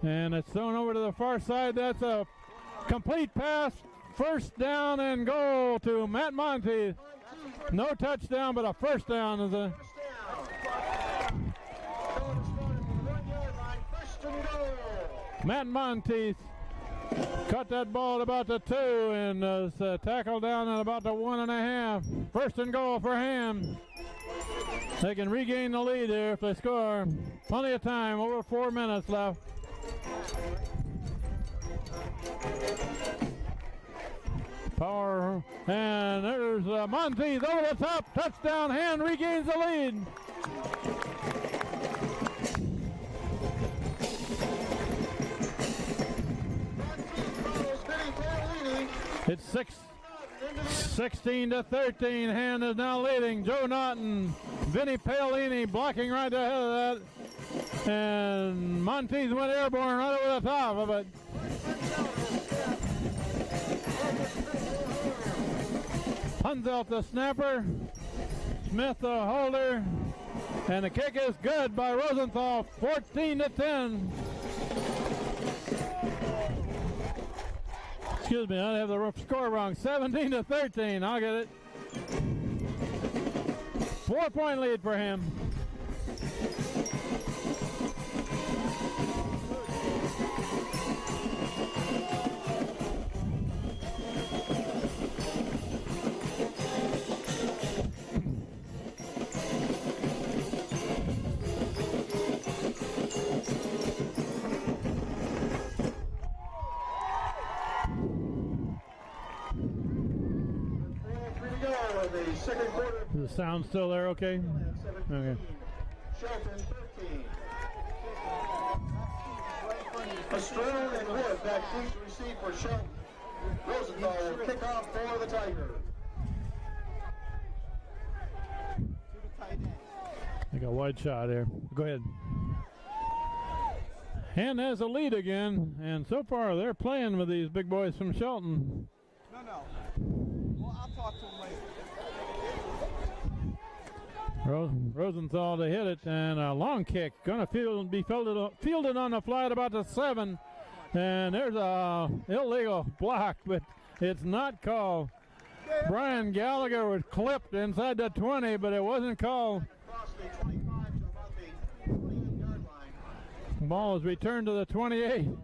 And it's thrown over to the far side. That's a complete pass. 1st down and goal to Matt Monteith. No touchdown, but a 1st down is a. Matt Monteith caught that ball at about the 2 and was tackled down at about the 1.5. 1st and goal for him. They can regain the lead here if they score. Plenty of time, over 4 minutes left. Power, and there's Monteith over the top, touchdown, hand regains the lead. It's 16-13. Hand is now leading. Joe Naughton, Vinny Paolini blocking right ahead of that. And Monteith went airborne right over the top of it. Hunzelt the snapper, Smith the holder, and the kick is good by Rosenthal, 14-10. Excuse me, I have the score wrong. 17-13. I'll get it. 4-point lead for him. the second quarter. Is the sound still there okay? 17, Okay. Shelton 13. Pastrone and Wood back deep to receive for Shelton. Rosenthal will kick off for the Tigers. Take a wide shot there. Go ahead. Hand has a lead again, and so far they're playing with these big boys from Shelton. No. Well, I'll talk to him later. Rosenthal to hit it, and a long kick. Going to be fielded on the fly at about the 7. And there's a illegal block, but it's not called. Brian Gallagher was clipped inside the 20, but it wasn't called. Across the 25 to about the 28-yard line. Ball is returned to the 28. At their own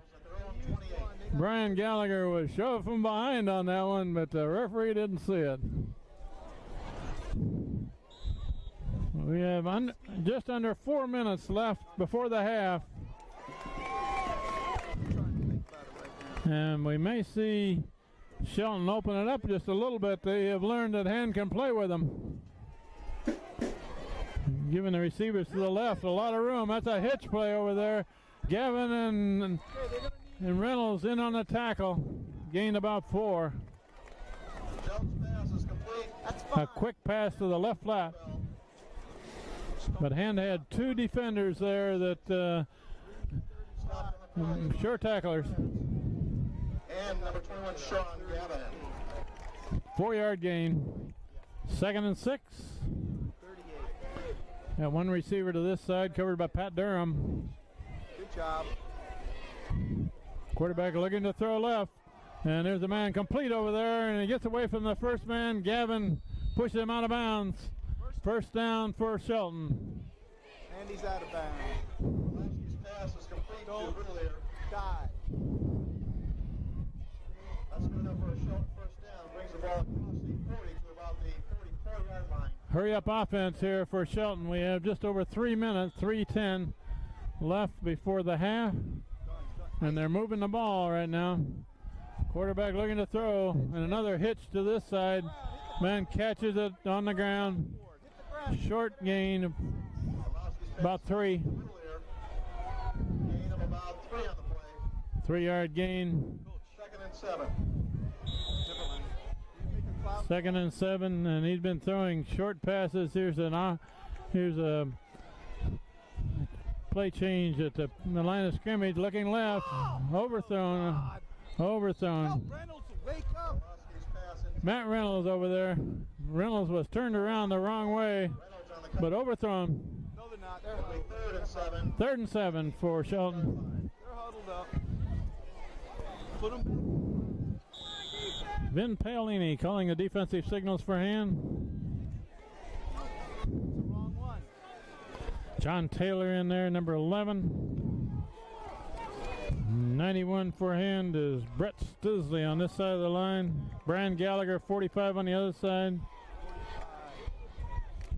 28. Brian Gallagher was shoved from behind on that one, but the referee didn't see it. We have just under 4 minutes left before the half. And we may see Shelton open it up just a little bit. They have learned that hand can play with them. Giving the receivers to the left a lot of room. That's a hitch play over there. Gavin and Reynolds in on the tackle. Gained about 4. Shelton's pass is complete. A quick pass to the left flat. But Hand had 2 defenders there that sure tacklers. And number 21, Sean Gavin. 4-yard gain. 2nd and 6. Got one receiver to this side, covered by Pat Durham. Good job. Quarterback looking to throw left. And there's a man complete over there, and he gets away from the first man. Gavin pushes him out of bounds. First down for Shelton. And he's out of bounds. Orlovsky's pass is complete to Ridley. Die. That's good enough for a Shelton first down. Brings the ball across the 40 to about the 44-yard line. Hurry up offense here for Shelton. We have just over 3 minutes, 3:10 left before the half. And they're moving the ball right now. Quarterback looking to throw, and another hitch to this side. Man catches it on the ground. Short gain of about 3. Gain of about 3 on the play. 3-yard gain. 2nd and 7. 2nd and 7, and he's been throwing short passes. Here's a play change at the line of scrimmage, looking left, overthrown. Reynolds, wake up. Matt Reynolds over there. Reynolds was turned around the wrong way, but overthrown. No, they're not. They're It'll be 3rd and 7. 3rd and 7 for Shelton. They're huddled up. Put them back. Vin Paolini calling the defensive signals for Hand. It's the wrong one. John Taylor in there, number 11. 91 for Hand is Brett Stisley on this side of the line. Brian Gallagher, 45 on the other side.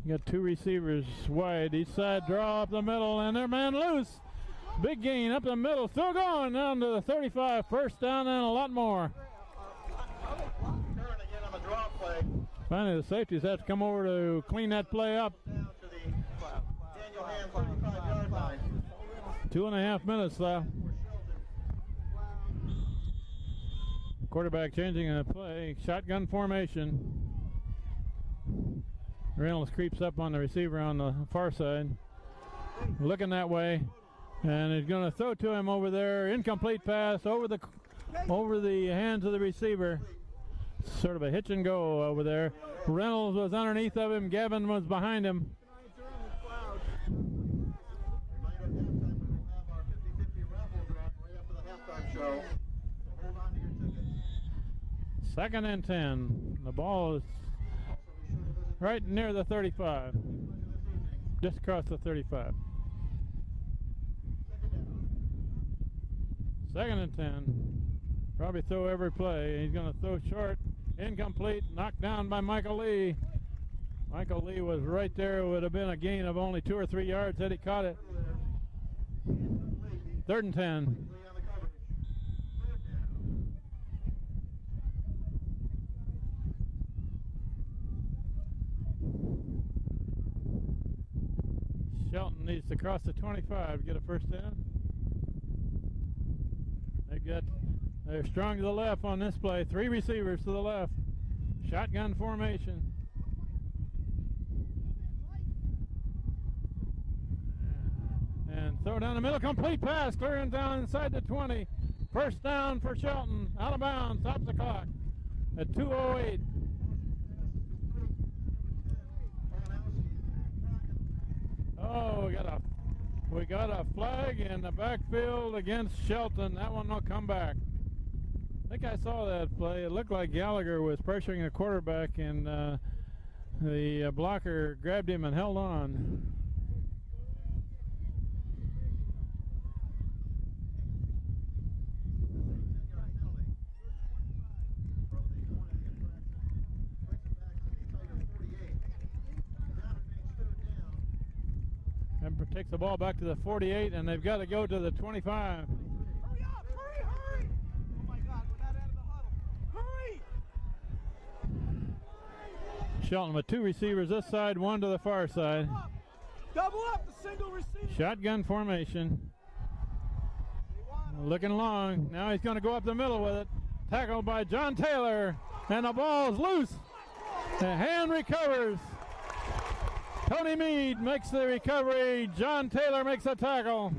You got 2 receivers wide. Each side draw up the middle, and their man loose. Big gain up the middle. Still going down to the 35. First down and a lot more. Turn again on the draw play. Finally, the safeties have to come over to clean that play up. Down to the Daniel Hand 35-yard line. 2.5 minutes left. Quarterback changing the play. Shotgun formation. Reynolds creeps up on the receiver on the far side. Looking that way. And he's going to throw to him over there. Incomplete pass over the hands of the receiver. Sort of a hitch and go over there. Reynolds was underneath of him. Gavin was behind him. Reminder at halftime, we will have our 50-50 raffle draw right after the halftime show. So hold on to your tickets. 2nd and 10. The ball is right near the 35. Just across the 35. 2nd and 10. Probably throw every play. He's going to throw short. Incomplete. Knocked down by Michael Lee. Michael Lee was right there. It would have been a gain of only 2 or 3 yards had he caught it. 3rd and 10. Shelton needs to cross the 25 to get a first down. They're strong to the left on this play. 3 receivers to the left. Shotgun formation. And throw down the middle, complete pass, clearing down inside the 20. First down for Shelton, out of bounds, stops the clock at 2:08. Oh, we got a flag in the backfield against Shelton. That one will come back. I think I saw that play. It looked like Gallagher was pressuring the quarterback, and the blocker grabbed him and held on. And takes the ball back to the 48, and they've got to go to the 25. Hurry up! Hurry! Oh my God, we're not out of the huddle. Hurry! Shelton with 2 receivers this side, 1 to the far side. Double up the single receiver. Shotgun formation. Looking long. Now he's going to go up the middle with it. Tackled by John Taylor, and the ball's loose. The hand recovers. Tony Meade makes the recovery. John Taylor makes a tackle.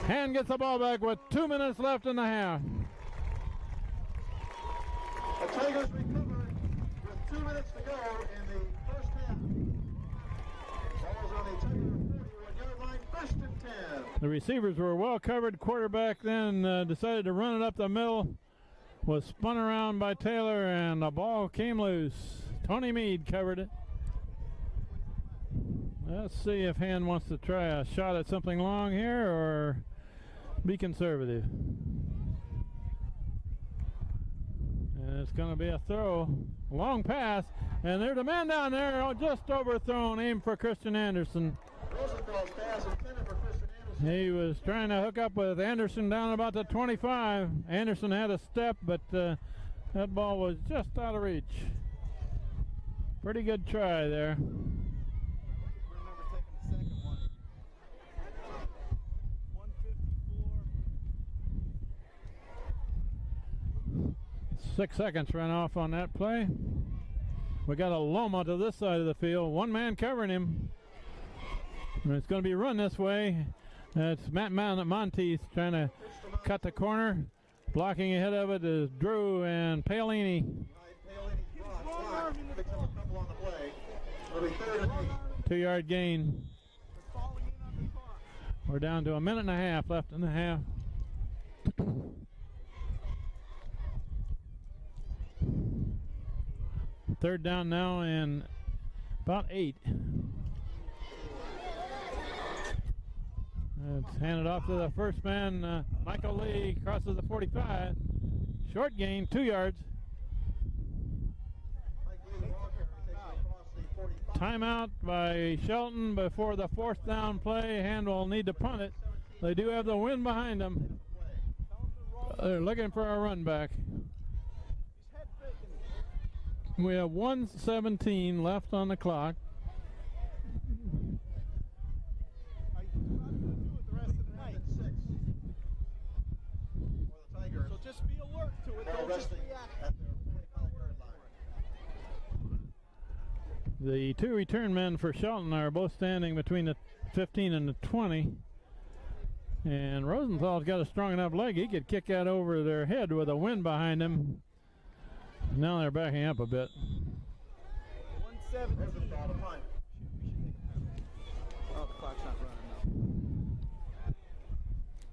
Hand gets the ball back with 2 minutes left in the half. The Tigers recover with 2 minutes to go in the first half. Ball's on the Tiger 41-yard line, 1st and 10. The receivers were well covered. Quarterback then decided to run it up the middle. Was spun around by Taylor, and the ball came loose. Tony Meade covered it. Let's see if Hand wants to try a shot at something long here or be conservative. And it's going to be a throw. Long pass. And there's a man down there just overthrown, aimed for Christian Anderson. Rosenthal's pass intended for Christian Anderson. He was trying to hook up with Anderson down about the 25. Anderson had a step, but that ball was just out of reach. Pretty good try there. Remember taking the second one. 154. 6 seconds ran off on that play. We got a Loma to this side of the field. 1 man covering him. And it's going to be run this way. It's Matt Monteith trying to cut the corner. Blocking ahead of it is Drew and Paolini. Picks up a couple on the play. It'll be 3rd and 8. 2-yard gain. We're down to a minute and a half left in the half. Third down now and about 8. It's handed off to the first man. Michael Lee crosses the 45. Short gain, 2 yards. Timeout by Shelton before the 4th down play. Hand will need to punt it. They do have the wind behind them. They're looking for a run back. We have 1:17 left on the clock. So just be alert to it. Don't just react. At their 45-yard line. The 2 return men for Shelton are both standing between the 15 and the 20. And Rosenthal's got a strong enough leg. He could kick that over their head with a wind behind him. Now they're backing up a bit. 117. Oh, the clock's not running now.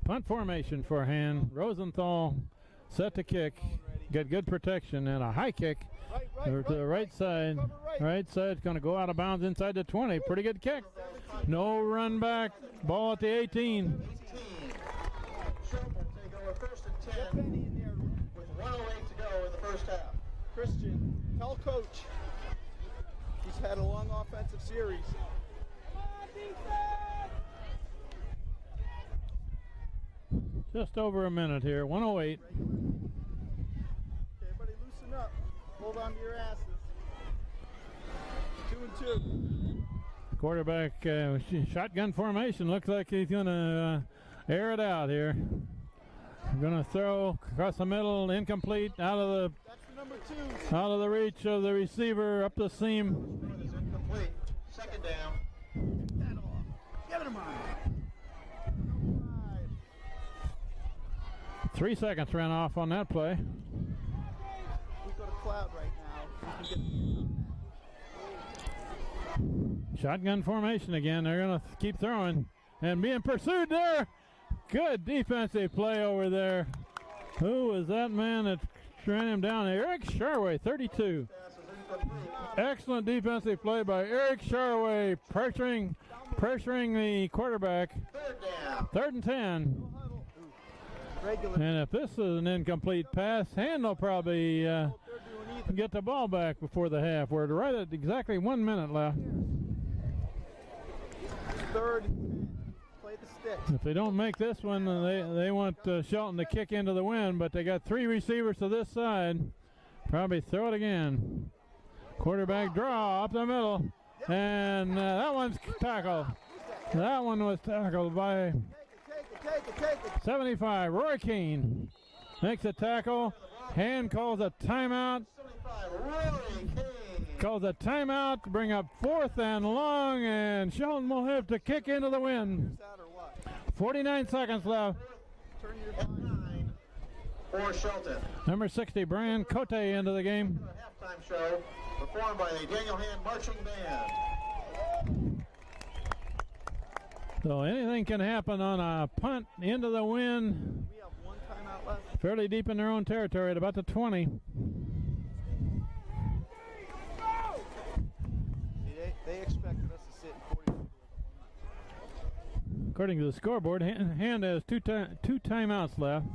Punt formation for Hand. Rosenthal set to kick. Got good protection and a high kick to the right side. Right side's going to go out of bounds inside the 20. Pretty good kick. No run back. Ball at the 18. Shelton will take over 1st and 10 with 1:08 to go in the first half. Christian, tell coach he's had a long offensive series. Just over a minute here. 1:08. Okay, everybody loosen up. Hold on to your asses. 2 and 2. Quarterback shotgun formation. Looks like he's going to air it out here. Going to throw across the middle, incomplete, out of the reach of the receiver, up the seam. Is incomplete. Second down. Get that off. Get him on. 3 seconds ran off on that play. We go to Cloud right now. We can get Shotgun formation again. They're going to keep throwing and being pursued there. Good defensive play over there. Who was that man that ran him down? Eric Sharway, 32. Excellent defensive play by Eric Sharway, pressuring the quarterback. Third down. 3rd and 10. regular. And if this is an incomplete pass, Hand will probably get the ball back before the half. We're right at exactly 1 minute left. 3rd and 10. Play the sticks. If they don't make this one, they want Shelton to kick into the wind, but they got 3 receivers to this side. Probably throw it again. Quarterback draw up the middle, and that one's tackled. That one was tackled by Take it. 75. Roy Keane makes a tackle. Hand calls a timeout. 75, Roy Keane. Calls a timeout to bring up 4th and long, and Shelton will have to kick into the wind. 49 seconds left. Turn your At 9 for Shelton. Number 60, Brian Cote into the game. A halftime show performed by the Daniel Hand Marching Band. So anything can happen on a punt into the wind. We have 1 timeout left. Fairly deep in their own territory at about the 20. See, they expected us to sit in 40. According to the scoreboard, Hand has two timeouts left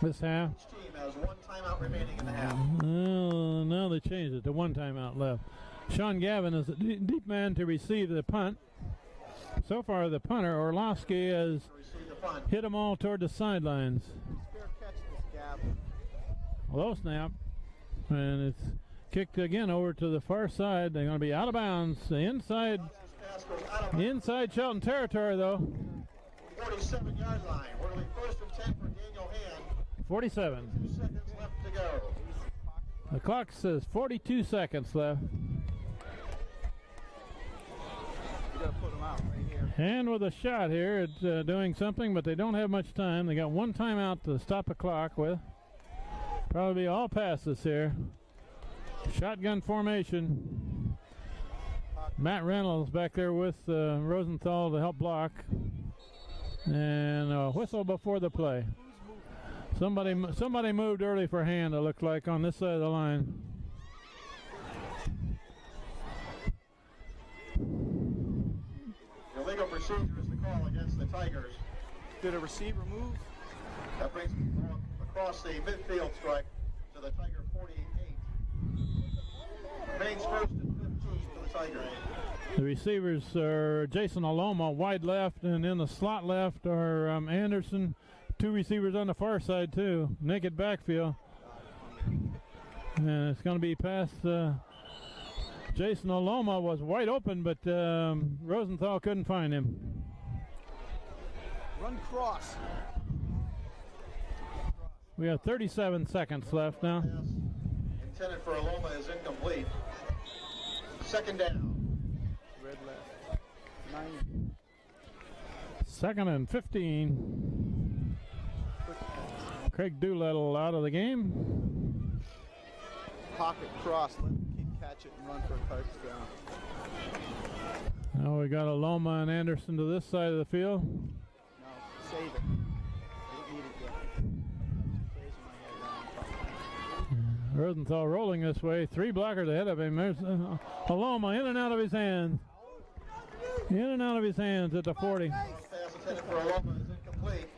this half. Each team has 1 timeout remaining in the half. Oh, now they changed it to 1 timeout left. Sean Gavin is the deep man to receive the punt. So far, the punter, Orlovsky, has Receive the punt. hit them all toward the sidelines. Fair catch this gap. Low snap, and it's kicked again over to the far side. They're going to be out of bounds. The inside Shelton territory, though. 47-yard line. We're going to be 1st and 10 for Daniel Hand. 47. 2 seconds left to go. The clock says 42 seconds left. We got to put them out right here. Hand with a shot here at doing something, but they don't have much time. They got 1 timeout to stop the clock with. Probably all passes here. Shotgun formation. Matt Reynolds back there with Rosenthal to help block. And a whistle before the play. Somebody moved early for Hand, it looked like, on this side of the line. Illegal procedure is the call against the Tigers. Did a receiver move? That brings them across the midfield strike to the Tiger 48. Remains 1st and 15 for the Tigers. The receivers are Jason Aloma, wide left, and in the slot left are Anderson. 2 receivers on the far side, too. Naked backfield. And it's going to be past Jason Aloma was wide open, but Rosenthal couldn't find him. Run cross. We have 37 seconds left now. Pass intended for Aloma is incomplete. 2nd down. Red left. 90. 2nd and 15. Craig Doolittle out of the game. Pocket cross. Let the kid catch it and run for a touchdown. Now we got Aloma and Anderson to this side of the field. No, save it. They don't need it yet. Plays in my head down. Rosenthal rolling this way. 3 blockers ahead of him. There's Aloma in and out of his hands. In and out of his hands at the 40. Pass intended for Aloma is incomplete.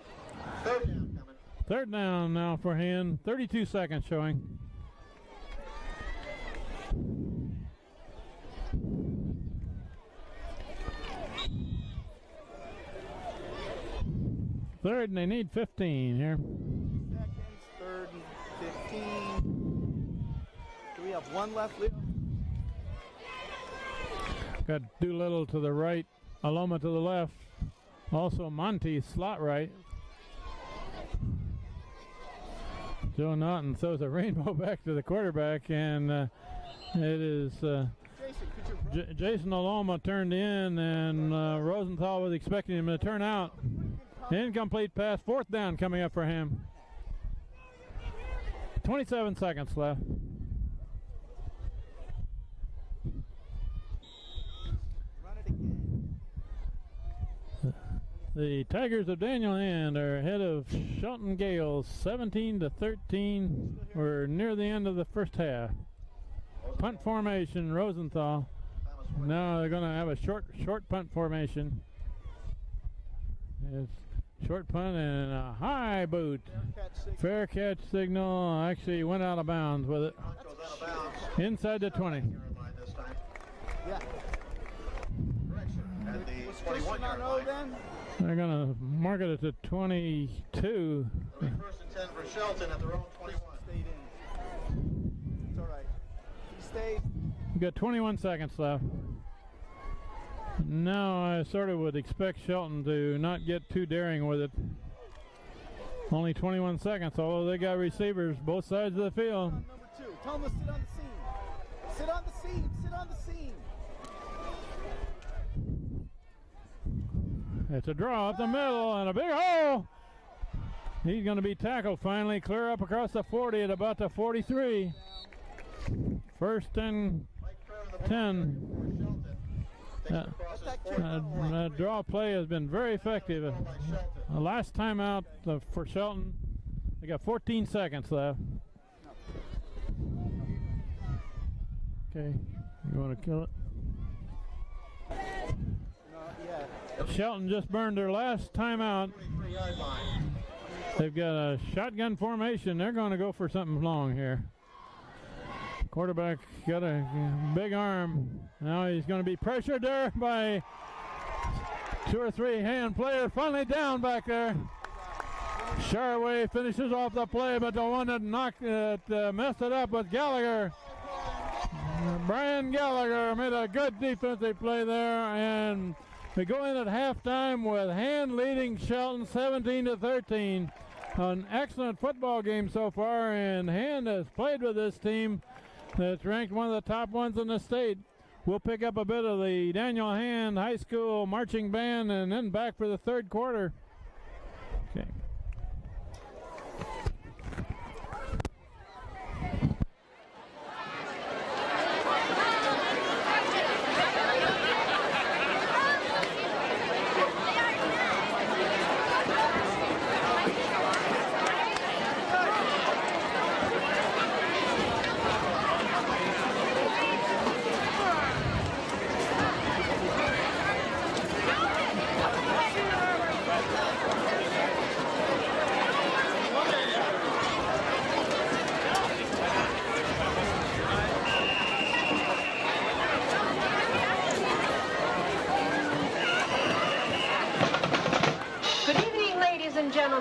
3rd down coming. 3rd down now for Hand. 32 seconds showing. Third, and they need 15 here. Seconds, 3rd and 15. Do we have 1 left, Leo? Got Doolittle to the right, Aloma to the left. Also Monty slot right. Joe Naughton throws a rainbow back to the quarterback, and it is Jason Aloma turned in, and Rosenthal was expecting him to turn out. Incomplete pass, 4th down coming up for him. 27 seconds left. The Tigers of Daniel Hand are ahead of Shelton Gales 17-13. We're near the end of the first half. Punt formation, Rosenthal. Now they're going to have a short punt formation. It's short punt and a high boot. Fair catch signal. Actually went out of bounds with it. Inside the 20. Yeah. At the Was Christian on O then? They're going to mark it at the 22. It'll be 1st and 10 for Shelton at their own 21. Stayed in. It's all right. He stayed. We've got 21 seconds left. Now I sort of would expect Shelton to not get too daring with it. Only 21 seconds, although they got receivers both sides of the field. Number 2. Tell him to sit on the seam. Sit on the seam. Sit on the seam. It's a draw up the middle and a big hole. He's going to be tackled finally, clear up across the 40 at about the 43. 1st and 10. That draw play has been very effective. Last time out for Shelton, they got 14 seconds left. Okay, you want to kill it? Shelton just burned their last timeout. They've got a shotgun formation. They're going to go for something long here. Quarterback got a big arm. Now he's going to be pressured there by 2 or 3 hand players. Finally down back there. Sharway finishes off the play, but the one that messed it up was Gallagher. Brian Gallagher made a good defensive play there, and we go in at halftime with Hand leading Shelton 17-13. An excellent football game so far, and Hand has played with this team that's ranked one of the top ones in the state. We'll pick up a bit of the Daniel Hand High School marching band and then back for the 3rd quarter. Okay.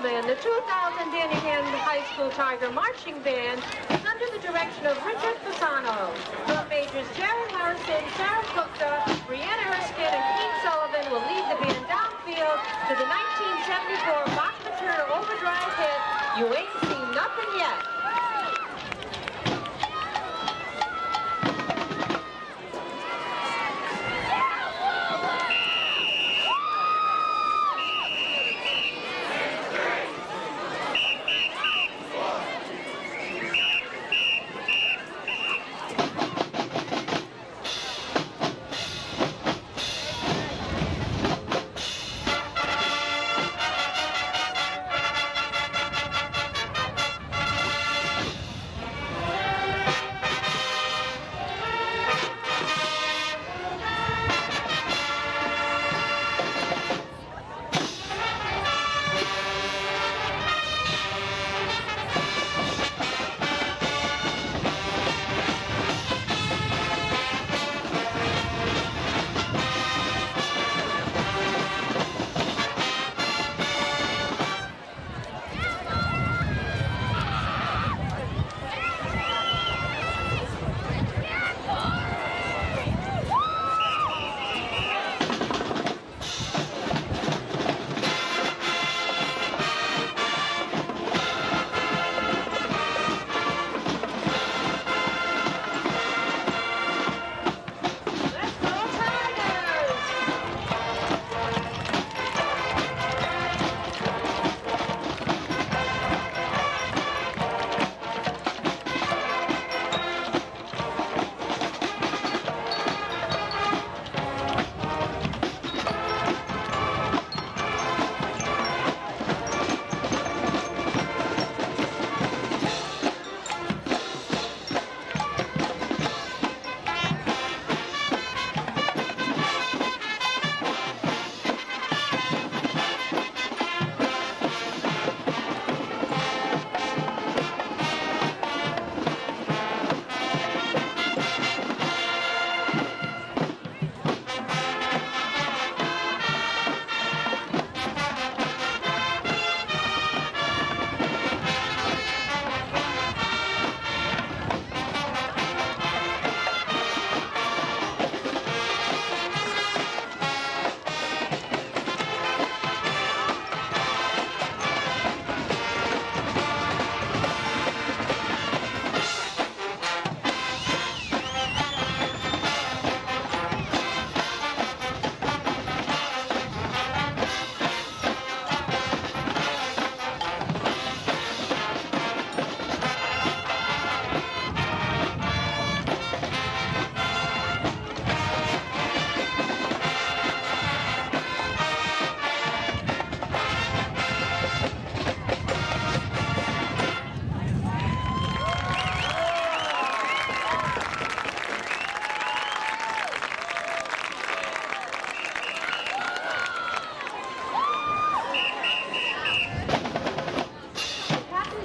The 2000 Daniel Hand High School Tiger Marching Band is under the direction of Richard Fasano. Drum majors Jerry Harrison, Sarah Gupta, Brianna Erskine, and Keith Sullivan will lead the band downfield to the 1974 Bach Turner overdrive hit, You Ain't Seen Nothing Yet.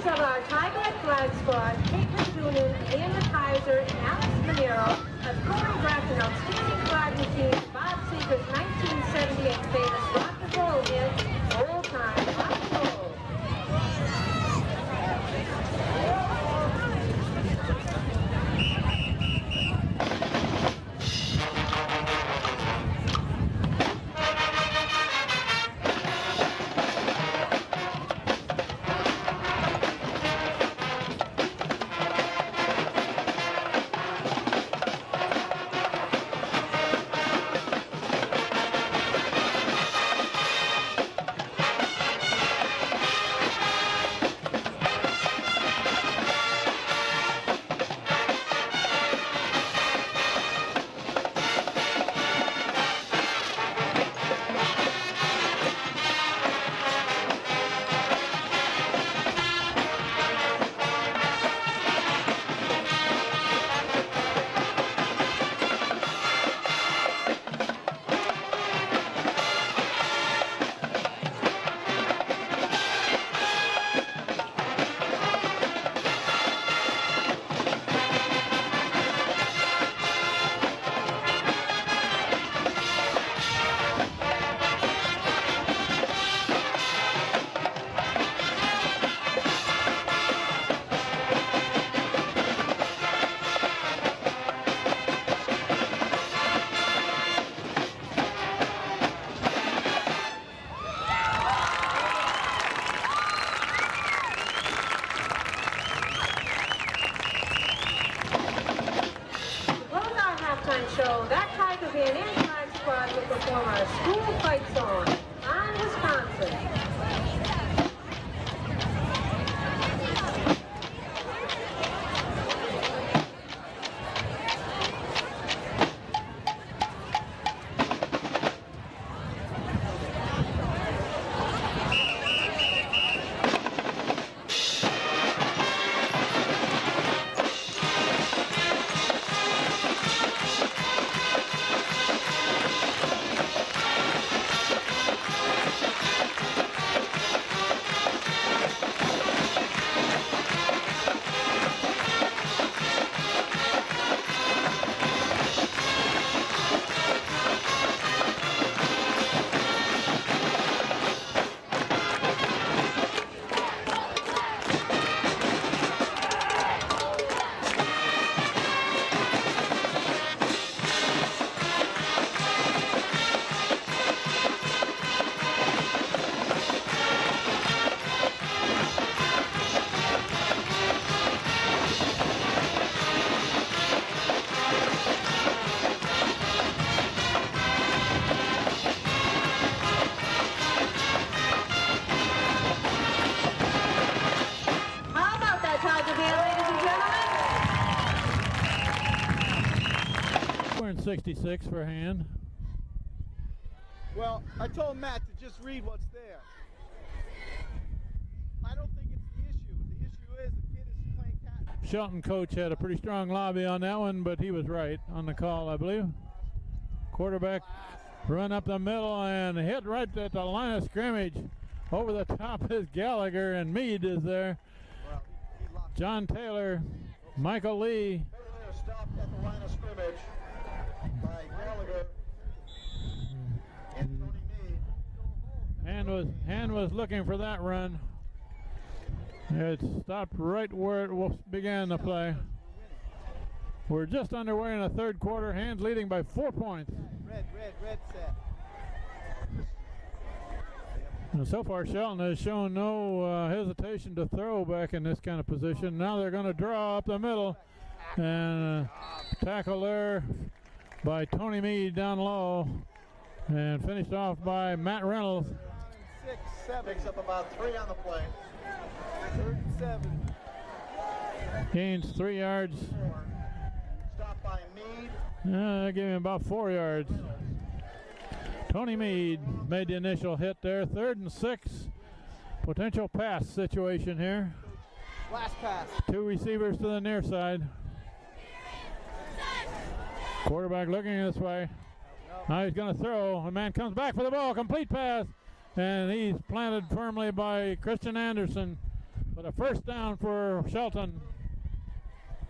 captains of our Tiger Flag Squad, Caitlin Doonan, Amanda Kaiser, and Alex Manero, have choreographed an outstanding flag routine to Bob Seger's 1978 famous rock and roll hit, Old Time Rock and Roll. Show, that Tiger Band and Flag Squad will perform our school fight song, On Wisconsin. How about that Tiger Band, ladies and gentlemen? 466 for hand. Well, I told Matt to just read what's there. I don't think it's the issue. The issue is the kid is playing cat. Shelton coach had a pretty strong lobby on that one, but he was right on the call, I believe. Quarterback run up the middle and hit right at the line of scrimmage. Over the top is Gallagher, and Meade is there. Well, he locked John Taylor, Michael Lee. They're stopped at the line of scrimmage by Gallagher and Tony Meade. Hand was looking for that run. It stopped right where it began the play. We're just underway in the third quarter. Hand leading by 4 points. red set. And so far, Shelton has shown no hesitation to throw back in this kind of position. Now they're going to draw up the middle, and tackle there by Tony Meade down low, and finished off by Matt Reynolds. 6, 7. Picks up about 3 on the play. 3rd and 7. Gains 3 yards. Stopped by Meade. They gave him about 4 yards. Tony Meade made the initial hit there. 3rd and 6. Potential pass situation here. Last pass. 2 receivers to the near side. Quarterback looking this way. Now he's going to throw. A man comes back for the ball. Complete pass. And he's planted firmly by Christian Anderson. but a first down for Shelton.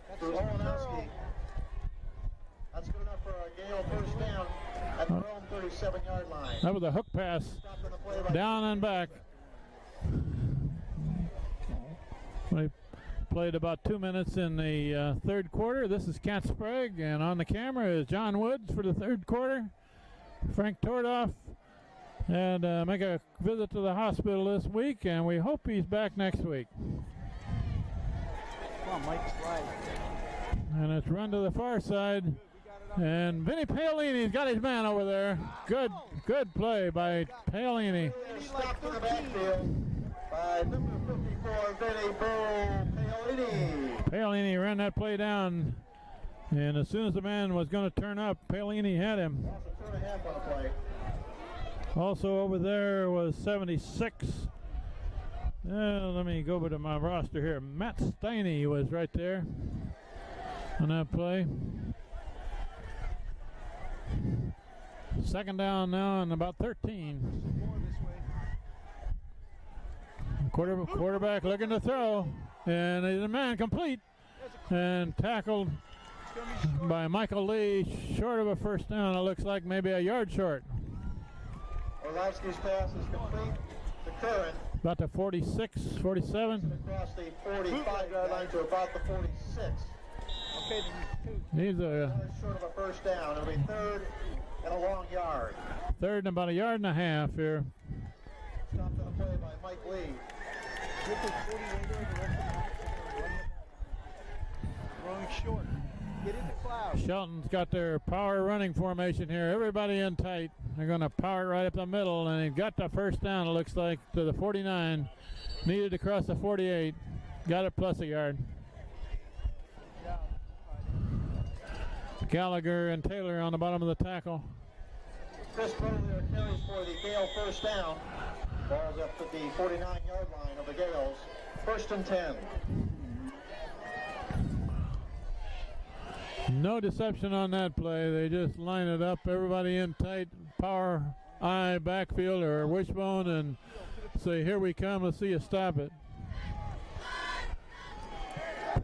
That's To just Orlovsky. That's good enough for a Gale first down at their own 37-yard line. That was a hook pass, Stopped on the play by down and back. We played about 2 minutes in the third quarter. This is Cat Sprague, and on the camera is John Woods for the third quarter. Frank Tordoff and make a visit to the hospital this week, and we hope he's back next week. Come on, Mike, slide. And it's run to the far side, and Vinny Paolini's got his man over there. Good play by Paolini. stopped in the backfield by number 54, Vinny Paolini. Paolini ran that play down, and as soon as the man was going to turn up, Paolini had him. Also 2.5 on the play. Also over there was 76. Let me go over to my roster here. Matt Steiney was right there on that play. Second down now and about 13. More this way. Quarterback looking to throw, and the man complete and tackled It's going to be short. by Michael Lee, short of a first down. It looks like maybe a yard short. Orlovsky's pass is complete to Curran. About the 46, 47. Across the 45-yard line to about the 46. Okay, then 2. He's a Short of a first down. It'll be third and a long yard. third and about a yard and a half here. Stopped on the play by Mike Lee. Get the 40 right there, the rest of the back, and then run the ball. Throwing short. Get into Cloud. Shelton's got their power running formation here. Everybody in tight. They're going to power right up the middle, and they've got the first down, it looks like, to the 49. Needed to cross the 48. Got it plus a yard. Gallagher and Taylor on the bottom of the tackle. Chris Bowler carries for the Gale first down. Ball's up to the 49-yard line of the Gales. First and 10. No deception on that play. They just line it up. Everybody in tight, power eye backfield or wishbone, and say, here we come. Let's see you stop it.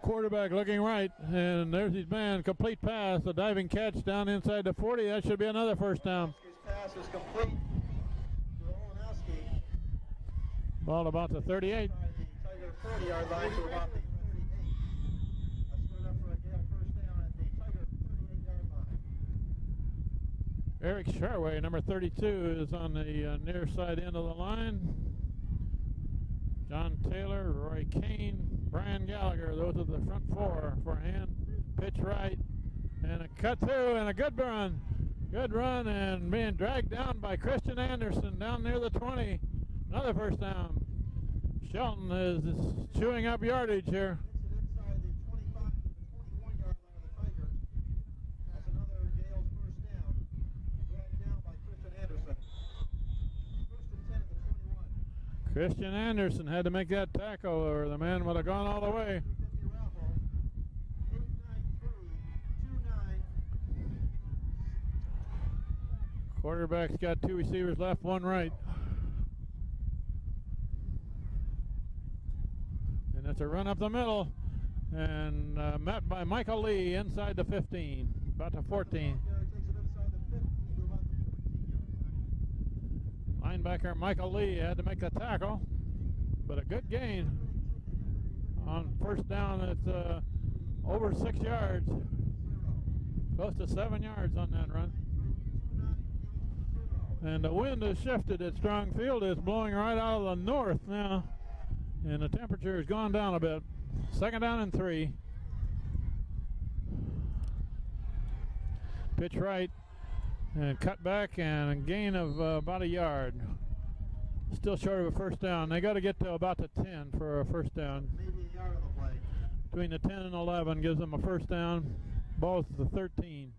Quarterback looking right, and there's his man. Complete pass, a diving catch down inside the 40. That should be another first down. His pass is complete to Olenowski. Ball about the 38. By the Tiger 40-yard line to about the 38. That's good enough for a Gale first down at the Tiger 38-yard line. Eric Sharway, number 32, is on the near side end of the line. John Taylor, Roy Kane, Brian Gallagher, those are the front four for hand. Pitch right, and a cut through, and a good run. Good run, and being dragged down by Christian Anderson down near the 20. Another first down. Shelton is chewing up yardage here. Inside the 25 to the 21-yard line of the Tigers. That's another Gale's first down. Dragged down by Christian Anderson. First and 10 at the 21. Christian Anderson had to make that tackle, or the man would have gone all the way. 50 raffle. 893-29. Quarterback's got two receivers left, one right. And that's a run up the middle, and met by Michael Lee inside the 15, about the 14. Takes it inside the 15 to about the 14-yard line. Linebacker Michael Lee had to make the tackle, but a good gain. On first down, it's over 6 yards, close to 7 yards on that run. And the wind has shifted at Strong Field. It's blowing right out of the north now, and the temperature has gone down a bit. Second down and 3. Pitch right, and cut back, and a gain of about a yard. Still short of a first down. They got to get to about the 10 for a first down. Maybe a yard on the play. Between the 10 and 11 gives them a first down. Ball's the 13.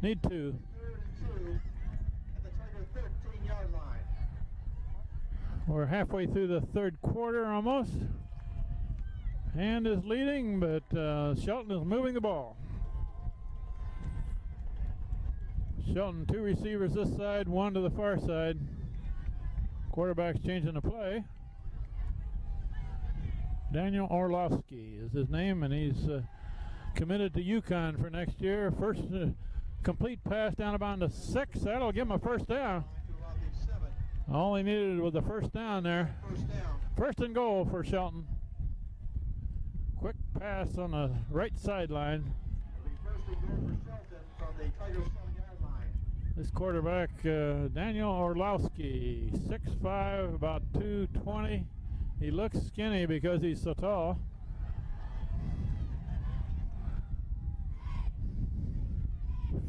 Need 2. Third and 2 at the Tiger 13-yard line. We're halfway through the third quarter almost. Hand is leading, but Shelton is moving the ball. Shelton, 2 receivers this side, 1 to the far side. Quarterback's changing the play. Daniel Orlovsky is his name, and he's committed to UConn for next year. First complete pass down about the 6. That'll give him a first down. All he needed was the first down there. First and goal for Shelton. Quick pass on the right sideline. This quarterback, Daniel Orlovsky, 6'5", about 220. He looks skinny because he's so tall.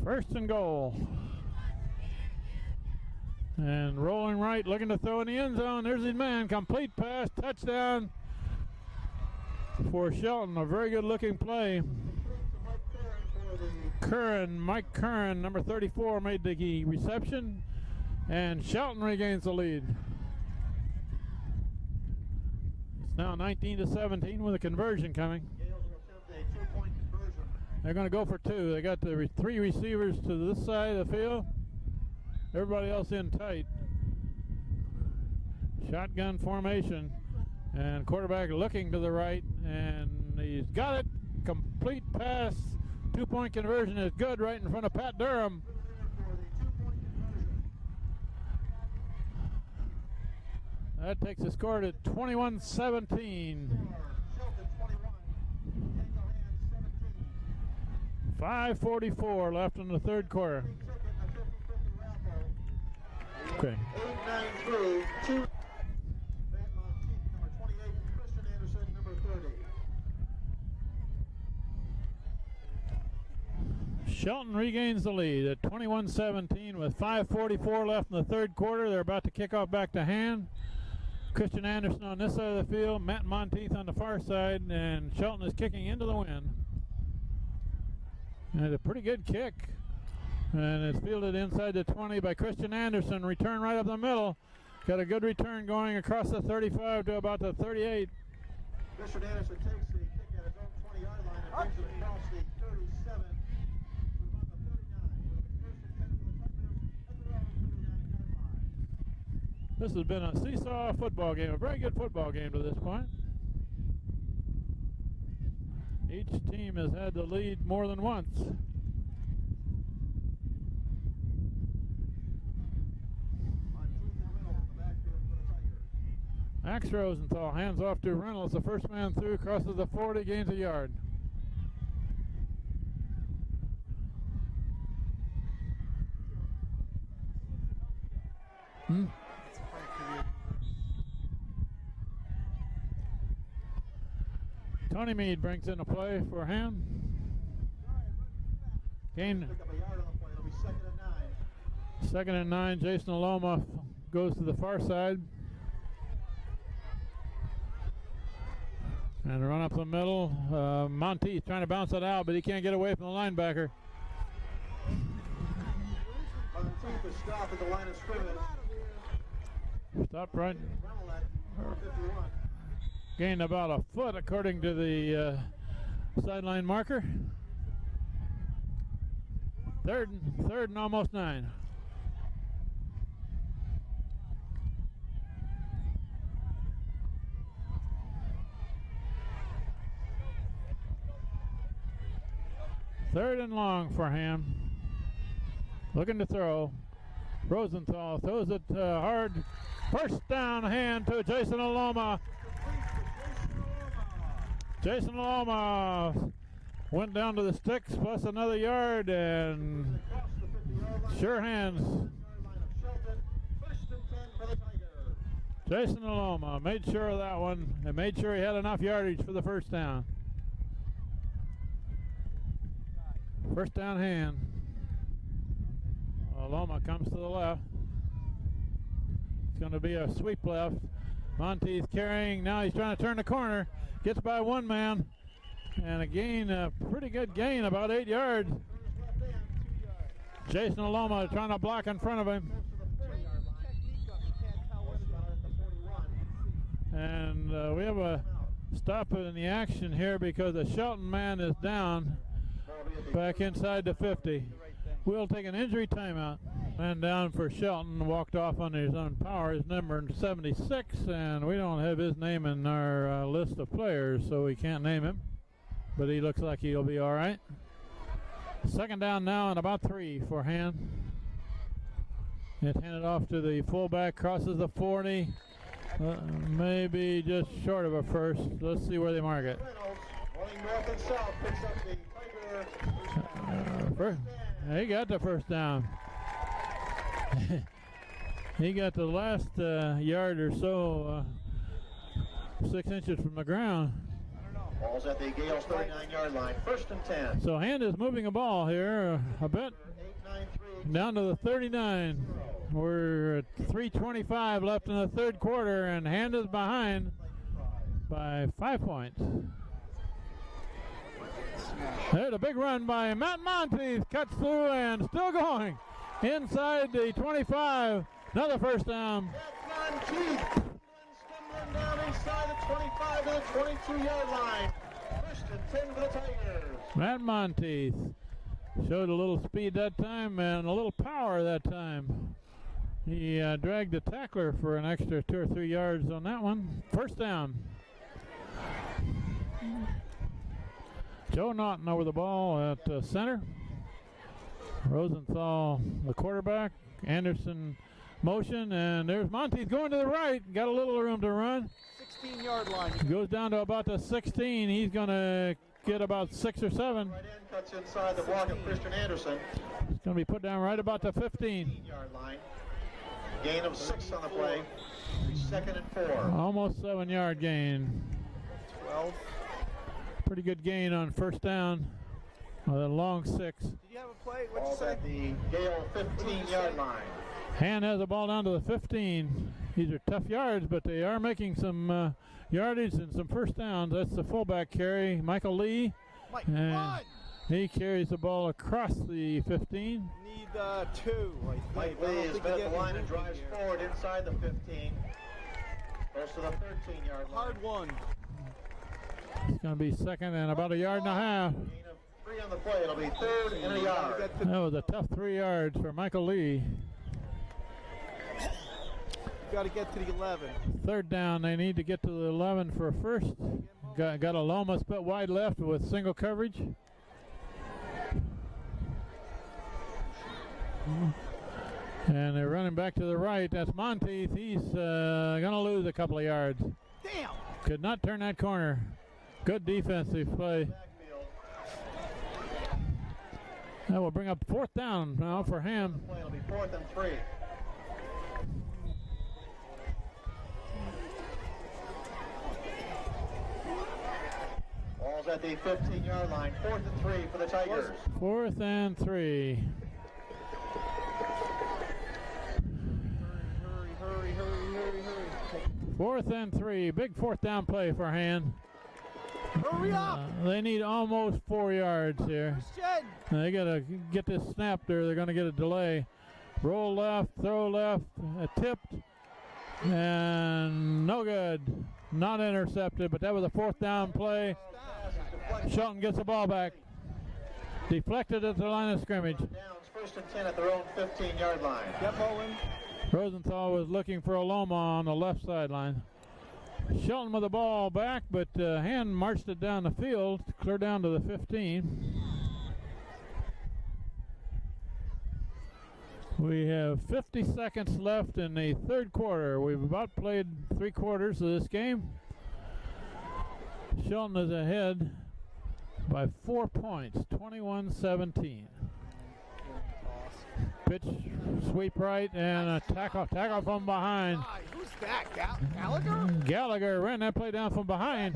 First and goal. And rolling right, looking to throw in the end zone. There's his man. Complete pass, touchdown for Shelton. A very good looking play. Mike Curran, number 34, made the reception, and Shelton regains the lead. It's now 19-17 with a conversion coming. They're going to go for 2. They got the 3 receivers to this side of the field. Everybody else in tight. Shotgun formation, and quarterback looking to the right, and he's got it. Complete pass. 2-point conversion is good right in front of Pat Durham. That takes the score to 21-17. 5:44 left in the third quarter. Okay. 8-9-3, 2. Number 28, Christian Anderson, number 30. Shelton regains the lead at 21-17 with 5:44 left in the third quarter. They're about to kick off back to hand. Christian Anderson on this side of the field, Matt Monteith on the far side, and Shelton is kicking into the wind. And a pretty good kick. And it's fielded inside the 20 by Christian Anderson. Return right up the middle. Got a good return going across the 35 to about the 38. Christian Anderson takes the kick at his own 20-yard line and brings it across the 37 to about the 39. First and 10 for the Tigers at their own 39-yard line. This has been a seesaw football game, a very good football game to this point. Each team has had the lead more than once. Max Rosenthal hands off to Reynolds. The first man through, crosses the 40, gains a yard. Tony Meade brings in a play for him. Gain. Pick up a yard on the play. It'll be 2nd and 9. 2nd and 9. Jason Aloma goes to the far side. And run up the middle. Monteith trying to bounce it out, but he can't get away from the linebacker. Monteith is stopped at the line of scrimmage. Stop right. Number 51. Gained about a foot according to the sideline marker. Third and almost 9. Third and long for him. Looking to throw. Rosenthal throws it hard. First down hand to Jason Aloma. Jason Aloma went down to the sticks plus another yard and sure hands. Jason Aloma made sure of that one and made sure he had enough yardage for the first down. First down hand. Aloma comes to the left. It's going to be a sweep left. Monteith carrying. Now he's trying to turn the corner. Gets by one man. And a gain, a pretty good gain, about 8 yards. Jason Aloma trying to block in front of him. And we have a stop in the action here because the Shelton man is down back inside the 50. We'll take an injury timeout. Man down for Shelton walked off on his own power. His number 76, and we don't have his name in our list of players, so we can't name him. But he looks like he'll be all right. Second down now and about 3 for Han. It's handed off to the fullback, crosses the 40. Maybe just short of a first. Let's see where they mark it. Running north and south, picks up the Tiger. He got the first down. He got the last yard or so, 6 inches from the ground. Ball's at the Gales 39-yard line. 1st and 10. So Hand is moving a ball here a bit. Down to the 39. We're at 3:25 left in the third quarter, and Hand is behind by 5 points. There's a big run by Matt Monteith. Cuts through and still going. Inside the 25. Another first down. Matt Monteith stumbling down inside the 25 to the 22-yard line. 1st and 10 for the Tigers. Matt Monteith showed a little speed that time and a little power that time. He dragged the tackler for an extra 2 or 3 yards on that one. First down. Joe Naughton over the ball at center. Rosenthal, the quarterback. Anderson motion, and there's Monteith going to the right. Got a little room to run. 16-yard line. Goes down to about the 16. He's going to get about 6 or 7. Right end cuts inside the block of Christian Anderson. It's going to be put down right about the 15. 15-yard line. Gain of 6 on the play. 2nd and 4. Almost 7-yard gain. 12. Pretty good gain on first down. A long 6. Did you have a play? What'd you Ball's say? at the Gale 15-yard line. Hand has the ball down to the 15. These are tough yards, but they are making some yardage and some first downs. That's the fullback carry, Michael Lee. Mike, And run! he carries the ball across the 15. Need 2, I think. Mike I don't Lee is think at you the get line any and drives movement here. forward inside the 15. Goes to the 13-yard line. Hard one. It's going to be second and about 1.5 yards. Gain of 3 on the play. It'll be 3rd and a yard. Get to, That was a tough 3 yards for Michael Lee. got to get to the 11. Third down, they need to get to the 11 for a first. Got a Loma split wide left with single coverage. And they're running back to the right. That's Monteith. He's going to lose a couple of yards. Damn! Could not turn that corner. Good defensive play. Backfield. That will bring up 4th down now for him. Play. It'll be 4th and 3. Ball's at the 15-yard line. 4th and 3 for the Tigers. 4th and 3. Hurry. 4th and 3. Big 4th down play for Han. Hurry up! They need almost 4 yards here. Christian! They got to get this snap there. They're going to get a delay. Roll left, throw left, tipped, and no good. Not intercepted, but that was a 4th down play. Shelton gets the ball back. Deflected at the line of scrimmage. Downs 1st and 10 at their own 15-yard line. Get Mullen. Rosenthal was looking for a Loma on the left sideline. Shelton with the ball back, but Hand marched it down the field, clear down to the 15. We have 50 seconds left in the third quarter. We've about played 3 quarters of this game. Shelton is ahead by 4 points, 21-17. Pitch, sweep right, and a tackle from behind. Who's that? Gallagher? Gallagher ran that play down from behind.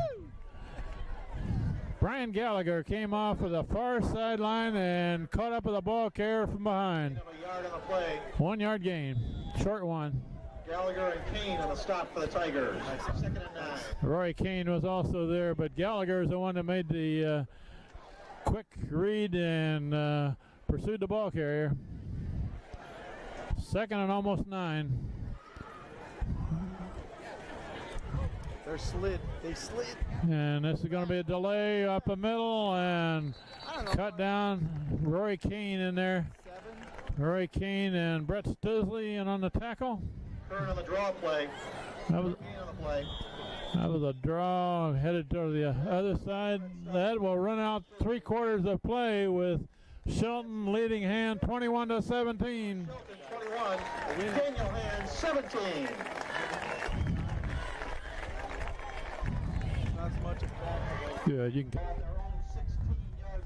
Brian Gallagher came off of the far sideline and caught up with the ball carrier from behind. A yard on the play. 1 yard gain, short one. Gallagher and Kane on the stop for the Tigers. 2nd and 9. Roy Kane was also there, but Gallagher is the one that made the quick read and pursued the ball carrier. 2nd and almost 9. They slid. And this is going to be a delay up the middle and cut down. Roy Kane in there. Roy Kane and Brett Stisley in on the tackle. Kern on the draw play. That was, Kane on the play. that was a draw headed to the other side. That will run out 3/4 of play with Shelton leading Hand 21-17. Shelton 21, Daniel Hand 17. Not as much of that. Good, you can. At their own 16-yard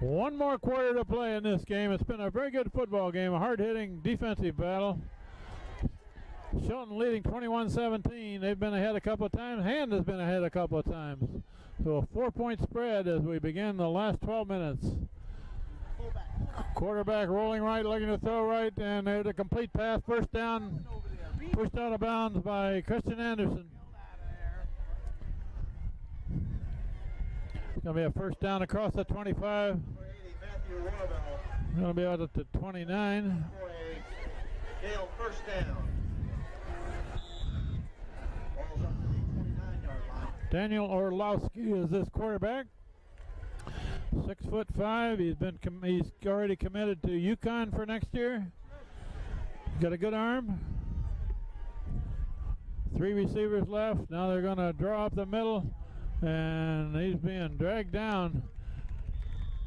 line. One more quarter to play in this game. It's been a very good football game, a hard-hitting defensive battle. Shelton leading 21-17. They've been ahead a couple of times. Hand has been ahead a couple of times. So a 4-point spread as we begin the last 12 minutes. Quarterback rolling right, looking to throw right, and there's a complete pass. First down, pushed out of bounds by Christian Anderson. It's going to be a first down across the 25. Number 80, Matthew Rohrabell. Going to be out at the 29. For a Gale first down. Ball's up to the 29-yard line. Daniel Orlovsky is this quarterback. 6'5". He's already committed to UConn for next year. He's got a good arm. 3 receivers left. Now they're going to draw up the middle, and he's being dragged down.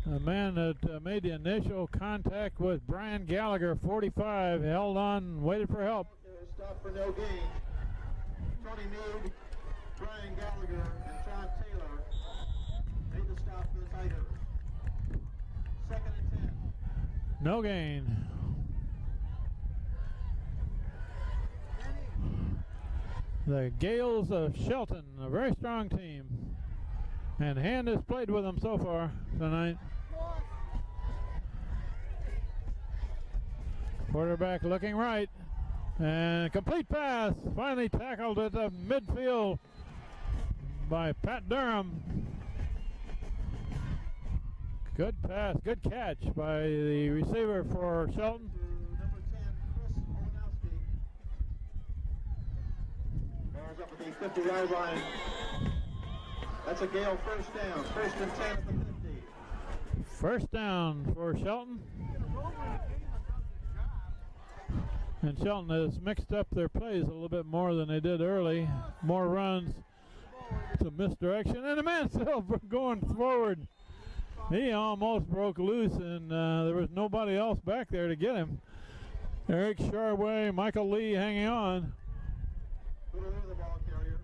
The man that made the initial contact with Brian Gallagher, 45, held on, waited for help. Stop for no gain. Tony Meade, Brian Gallagher, and John Taylor made the stop for the Tigers. 2nd and 10. No gain. The Gales of Shelton, a very strong team. And Hand has played with them so far tonight. Quarterback looking right. And complete pass. Finally tackled at the midfield by Pat Durham. Good pass, good catch by the receiver for Shelton. Number 10, Chris Olenowski. Ball's up at the 50-yard line. That's a Gale first down. 1st and 10 at the 50. First down for Shelton. And Shelton has mixed up their plays a little bit more than they did early. More runs, some misdirection, and the man still going forward. He almost broke loose, and there was nobody else back there to get him. Eric Sharway, Michael Lee hanging on. The ball carrier.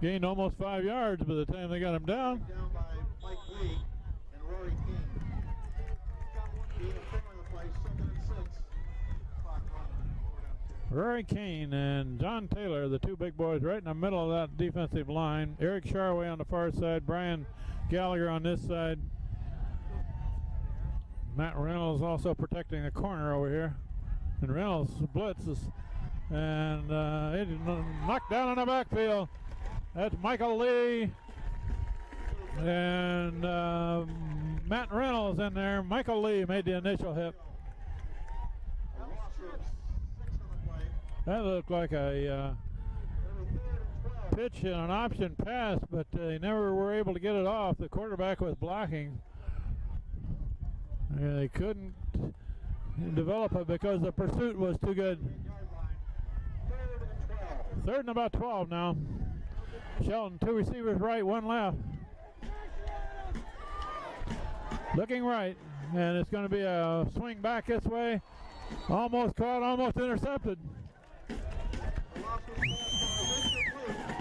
Gained almost 5 yards by the time they got him down. Down by Mike Lee and Rory King. Being a front of the play, 2nd and 6. Clock running. Rory Kane and John Taylor, the two big boys right in the middle of that defensive line. Eric Sharway on the far side, Brian Gallagher on this side. Matt Reynolds also protecting the corner over here. And Reynolds blitzes. And it knocked down in the backfield. That's Michael Lee. And Matt Reynolds in there. Michael Lee made the initial hit. That looked like a pitch and an option pass, but they never were able to get it off. The quarterback was blocking. They couldn't develop it because the pursuit was too good. 3rd and about 12 now. Shelton, 2 receivers right, 1 left. Looking right, and it's going to be a swing back this way. Almost caught, almost intercepted.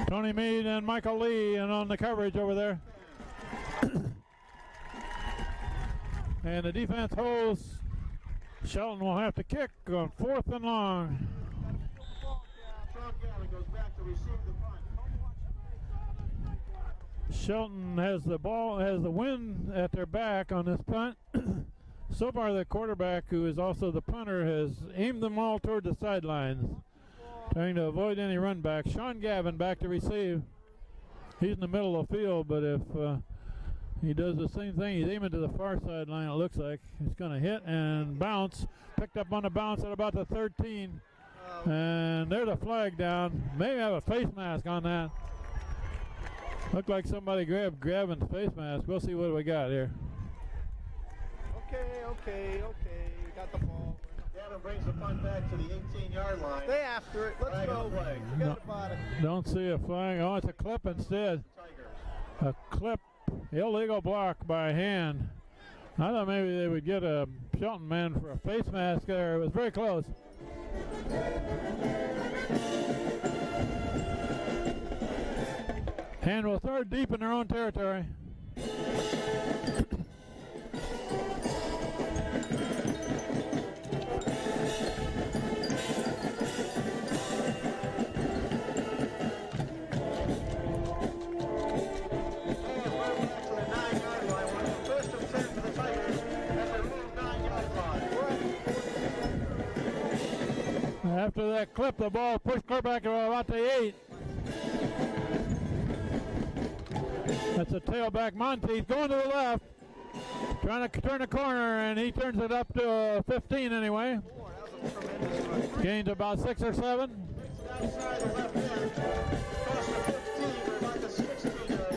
Tony Meade and Michael Lee and on the coverage over there. And the defense holds. Shelton will have to kick on 4th and long. Sean Gallagher goes back to receive the punt. Shelton has the ball, has the wind at their back on this punt. So far the quarterback, who is also the punter, has aimed them all toward the sidelines, trying to avoid any run back. Sean Gavin back to receive. He's in the middle of the field, but if he does the same thing, he's aiming to the far sideline, it looks like. He's going to hit and bounce. Picked up on the bounce at about the 13. And there's a flag down. Maybe have a face mask on that. Looked like somebody grabbed Gavin's face mask. We'll see what we got here. Okay. got the ball. Gavin brings the punt back to the 18-yard line. Stay after it. Let's Flag on go. the play. Forget about it. Don't see a flag. Oh, it's a clip instead. Tigers. A clip, illegal block by hand. I thought maybe they would get a Shelton man for a face mask there. It was very close. And will third deep in their own territory. After that clip, the ball pushed clear back to about the 8. That's a tailback Monteith going to the left, trying to turn the corner, and he turns it up to 15 anyway. Gains about 6 or 7. Outside the left end, across the 15, we're about the 16-yard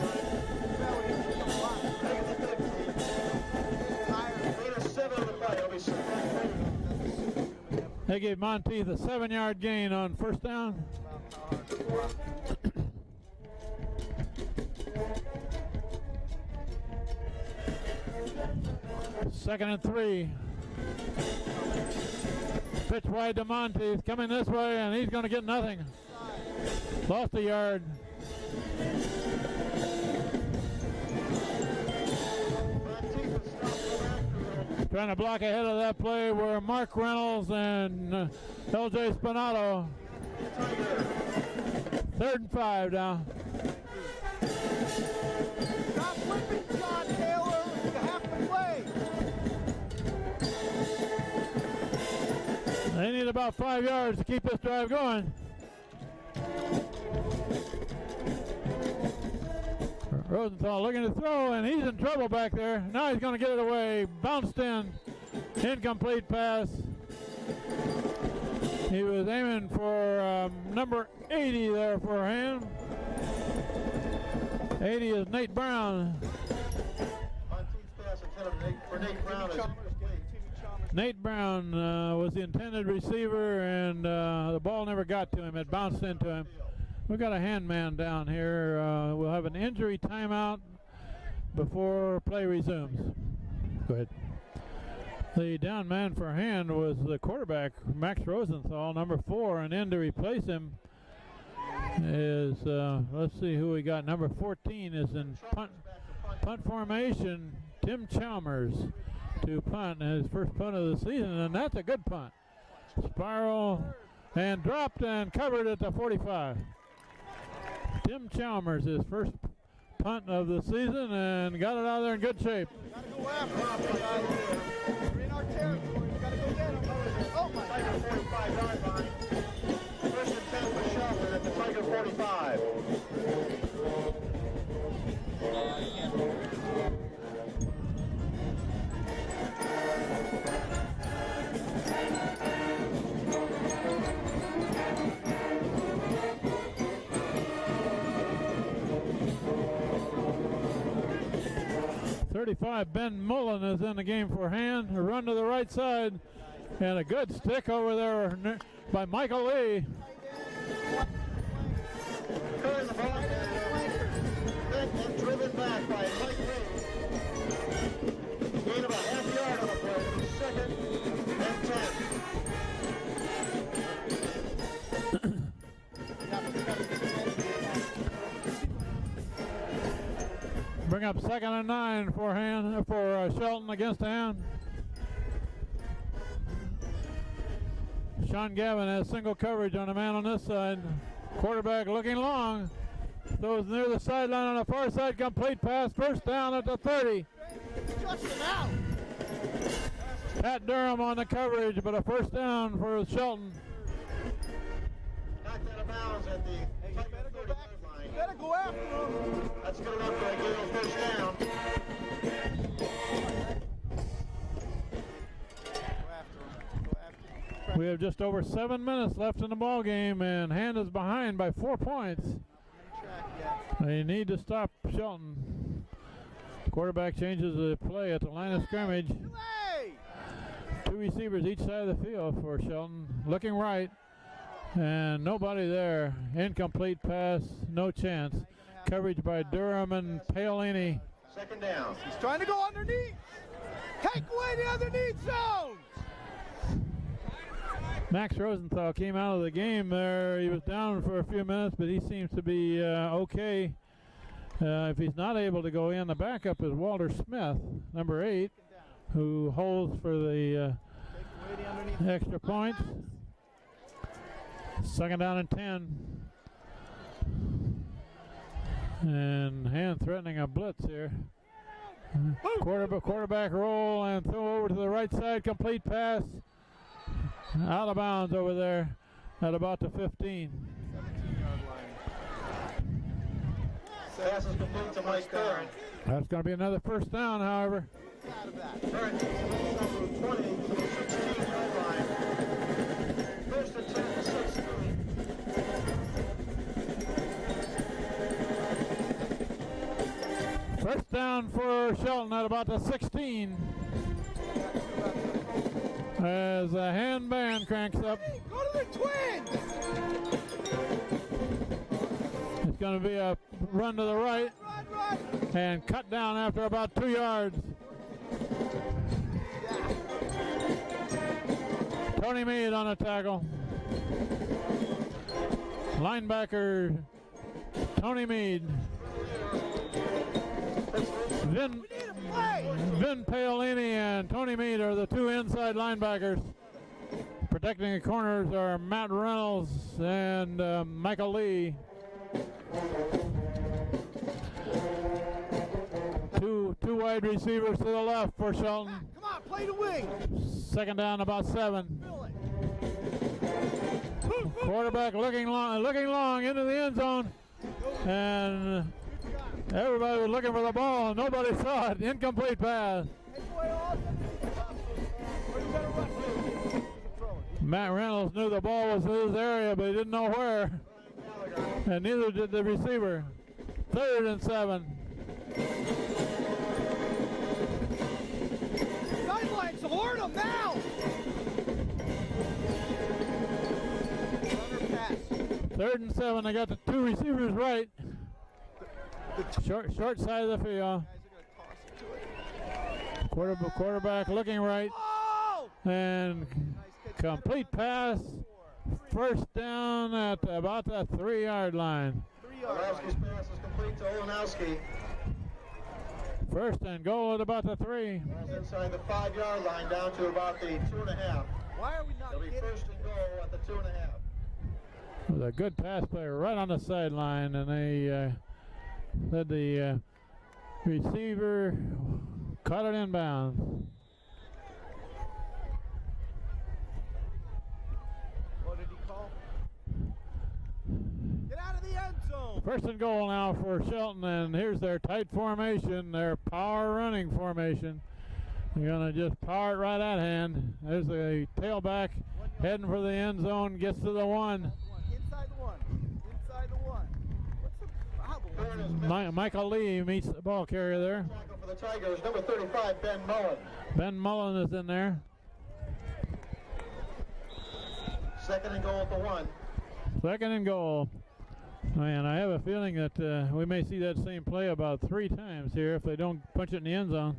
line. 8 or 7 on the play. It'll be 7. They gave Monteith a 7-yard gain on first down. Second and 3. Pitch wide to Monteith, coming this way, and he's going to get nothing. Lost a yard. Trying to block ahead of that play were Mark Reynolds and LJ Spinato. 3rd and 5 now. Stop flipping, John Taylor. You have to play. They need about 5 yards to keep this drive going. Rosenthal looking to throw, and he's in trouble back there. Now he's going to get it away. Bounced in. Incomplete pass. He was aiming for number 80 there for him. 80 is Nate Brown. Monteith's pass intended for Nate Brown is incomplete. Nate Brown was the intended receiver, and the ball never got to him. It bounced into him. We've got a hand man down here. We'll have an injury timeout before play resumes. Go ahead. The down man for hand was the quarterback, Max Rosenthal, number 4, and in to replace him is, let's see who we got. Number 14 is in punt formation, Tim Chalmers to punt, his first punt of the season, and that's a good punt. Spiral and dropped and covered at the 45. Tim Chalmers, his first punt of the season, and got it out of there in good shape. Gotta go after him, guys. We're in our territory. We gotta go get him. Oh my Tiger 45-yard line. 1st and 10 for Shelton at the Tiger 45. 35, Ben Mullen is in the game for hand. A run to the right side, and a good stick over there by Michael Lee. Curling the ball and driven back by Mike Lee. Gain about half yard on the play. 2nd and 10. Bring up 2nd and 9 for hand for Shelton against hand. Sean Gavin has single coverage on a man on this side. Quarterback looking long. Throws near the sideline on the far side. Complete pass. First down at the 30. Just him out. Pat Durham on the coverage, but a first down for Shelton. Knocked out of bounds at the Tiger 30 line. You gotta go after him. That's good enough for a Gale first down. Go after him. Go after him. We have just over 7 minutes left in the ball game, and hand is behind by 4 points. Track yet. They need to stop Shelton. Quarterback changes the play at the line of scrimmage. Hey! Two receivers each side of the field for Shelton. Looking right, and nobody there. Incomplete pass, no chance. Coverage by Durham and Paolini. Second down. He's trying to go underneath. Take away the underneath zones. Max Rosenthal came out of the game there. He was down for a few minutes, but he seems to be okay. If he's not able to go in, the backup is Walter Smith, number 8, who holds for the extra points. Second down and 10. And Hand threatening a blitz here. Quarterback roll and throw over to the right side. Complete pass. Out of bounds over there at about the 15. 17-yard line. Pass is complete to Mike Curran. That's going to be another first down, however. Out of that. Curran takes it from 20 to the 16-yard line. First and 10 to 16. First down for Shelton at about the 16. As the Hand band cranks up. Go to the Twins! It's going to be a run to the right Run! and cut down after about 2 yards. Tony Meade on a tackle. Linebacker Tony Meade. Vin Paolini and Tony Meade are the two inside linebackers. Protecting the corners are Matt Reynolds and Michael Lee. Two wide receivers to the left for Shelton. Come on, play the wing! Second down, about 7. Quarterback looking long into the end zone, and everybody was looking for the ball, and nobody saw it. Incomplete pass. Matt Reynolds knew the ball was in his area, but he didn't know where, and neither did the receiver. 3rd and 7. Sidelines, alert him now! 3rd and 7. They got the two receivers right. Short side of the field. Quarterback looking right. And complete pass. First down at about the 3-yard line. Orlovsky's pass is complete to Olenowski. First and goal at about the 3. Inside the 5-yard line down to about the 2.5. Why are we not It'll be getting first and goal at the 2.5. It was a good pass play right on the sideline, and they let the receiver caught it inbound. What did he call? Get out of the end zone! First and goal now for Shelton, and here's their tight formation, their power running formation. They're going to just power it right at hand. There's a tailback heading for the end zone, gets to the 1. Inside the 1. Inside the 1. What's the problem? Michael Lee meets the ball carrier there. Tackle for the Tigers, number 35, Ben Mullen. Ben Mullen is in there. Second and goal at the 1. Second and goal. Man, I have a feeling that we may see that same play about 3 times here if they don't punch it in the end zone.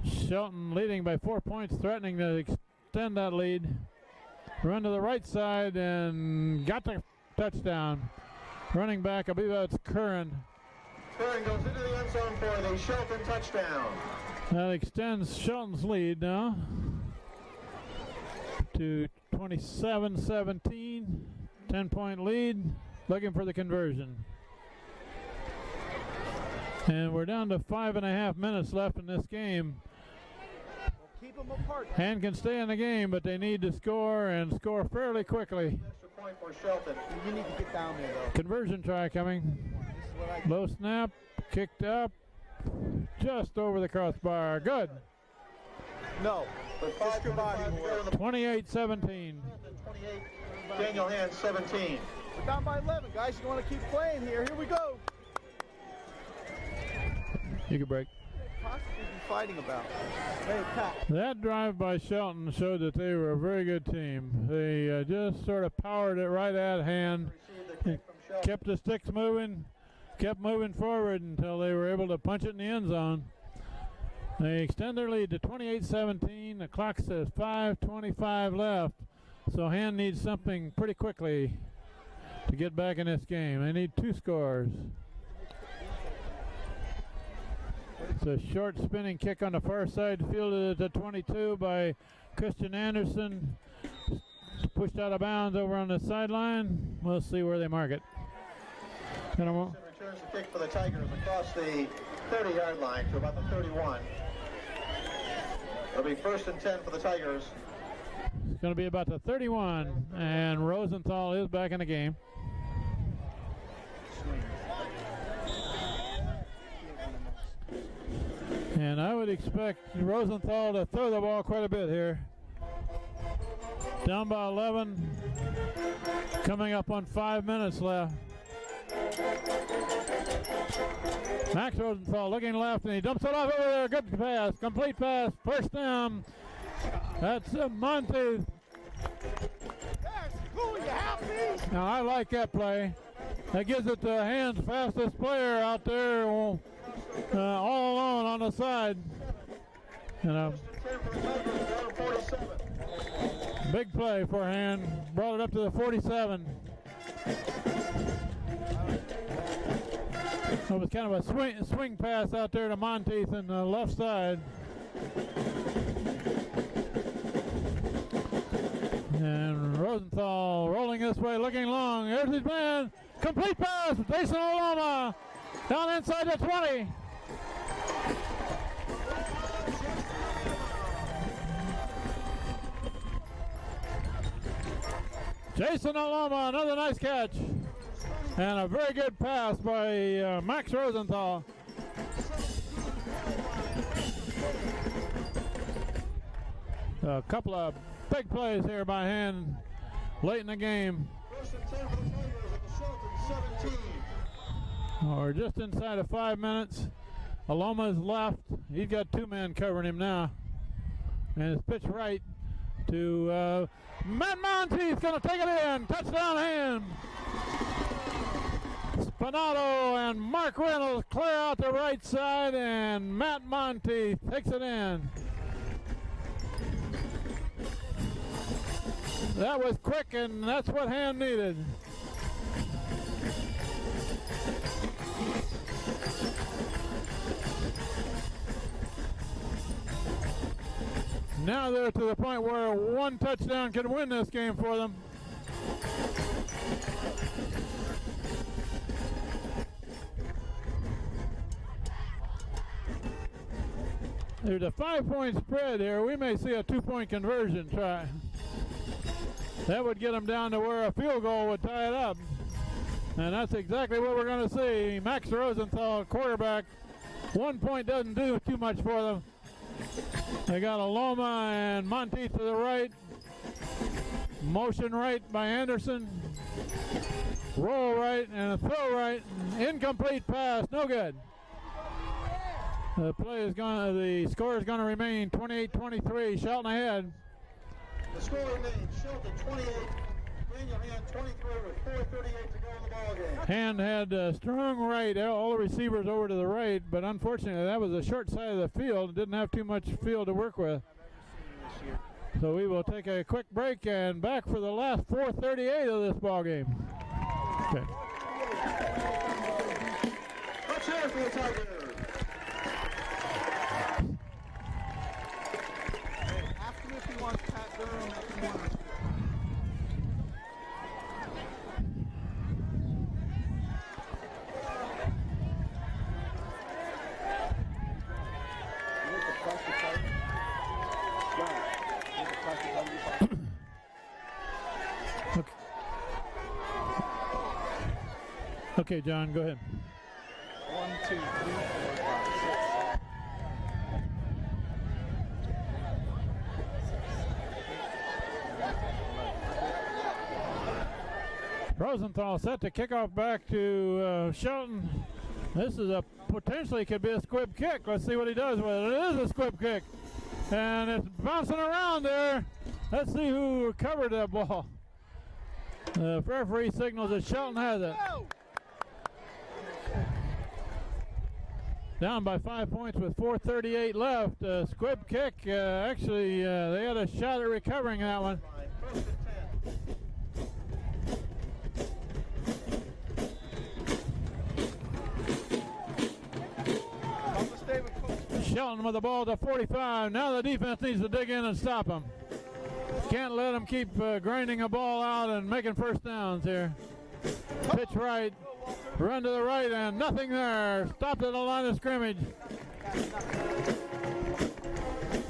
Shelton leading by 4 points, threatening to extend that lead. Run to the right side and got the touchdown. Running back, I believe that's Curran. Curran goes into the end zone for the Shelton touchdown. That extends Shelton's lead now to 27-17. 10-point lead, looking for the conversion. And we're down to 5.5 minutes left in this game. Keep them apart. Hand can stay in the game, but they need to score and score fairly quickly. Extra point for Shelton. You need to get down there, though. Conversion try coming. This is what I Low snap, kicked up, just over the crossbar. Good. No. With Just your body more. 28-17. 28, Daniel Hand 17. We're down by 11, guys. You want to keep playing here. Here we go. You can break. possibly be fighting about? Hey, Pat. That drive by Shelton showed that they were a very good team. They just sort of powered it right at hand, and kept the sticks moving, kept moving forward until they were able to punch it in the end zone. They extend their lead to 28-17. The clock says 5:25 left, so Hand needs something pretty quickly to get back in this game. They need 2 scores. It's a short spinning kick on the far side, fielded at the 22 by Christian Anderson. Pushed out of bounds over on the sideline. We'll see where they mark it. Returns the kick for the Tigers across the 30-yard line to about the 31. It'll be 1st and 10 for the Tigers. It's going to be about the 31, and Rosenthal is back in the game. And I would expect Rosenthal to throw the ball quite a bit here. Down by 11, coming up on 5 minutes left. Max Rosenthal looking left, and he dumps it off over there. Good pass, complete pass, 1st down. That's Monte. Now I like that play. That gives it to Hand's fastest player out there, all alone on the side. Big play for Hand. Brought it up to the 47. It was kind of a swing pass out there to Monteith on the left side. And Rosenthal rolling this way, looking long. There's his man. Complete pass. Jason Oloma down inside the 20. Jason Oloma, another nice catch. And a very good pass by Max Rosenthal. A couple of big plays here by Hand late in the game. 1st and 10 for the Tigers at the Shelton 17. Or just inside of 5 minutes. Aloma's left. He's got 2 men covering him now. And it's pitched right to Matt Monteith. Going to take it in. Touchdown Hand. Spinato and Mark Reynolds clear out the right side, and Matt Monteith takes it in. That was quick, and that's what Hand needed. Now they're to the point where 1 touchdown can win this game for them. There's a 5-point spread here. We may see a 2-point conversion try. That would get them down to where a field goal would tie it up. And that's exactly what we're going to see. Max Rosenthal, quarterback. 1 point doesn't do too much for them. They got Aloma and Monteith to the right. Motion right by Anderson. Roll right and a throw right. Incomplete pass, no good. The score is going to remain 28-23. Shelton ahead. The score remains Shelton 28, Daniel Hand 23 with 4:38 to go in the ball game. Hand had a strong right, all the receivers over to the right, but unfortunately that was a short side of the field. Didn't have too much field to work with. So we will take a quick break and back for the last 4:38 of this ball game. Okay. Let's hear it for the Tigers. Okay, John, go ahead. 1, 2, 3, 4, 5, 6. Rosenthal set to kick off back to Shelton. This is a potentially could be a squib kick. Let's see what he does with it. It is a squib kick. And it's bouncing around there. Let's see who recovered that ball. The referee signals that Shelton has it. Down by 5 points with 4:38 left. Squib kick. Actually, they had a shot at recovering that one. Shelton with the ball to 45. Now the defense needs to dig in and stop him. Can't let them keep grinding a ball out and making first downs here. Pitch right, run to the right, and nothing there. Stopped at the line of scrimmage.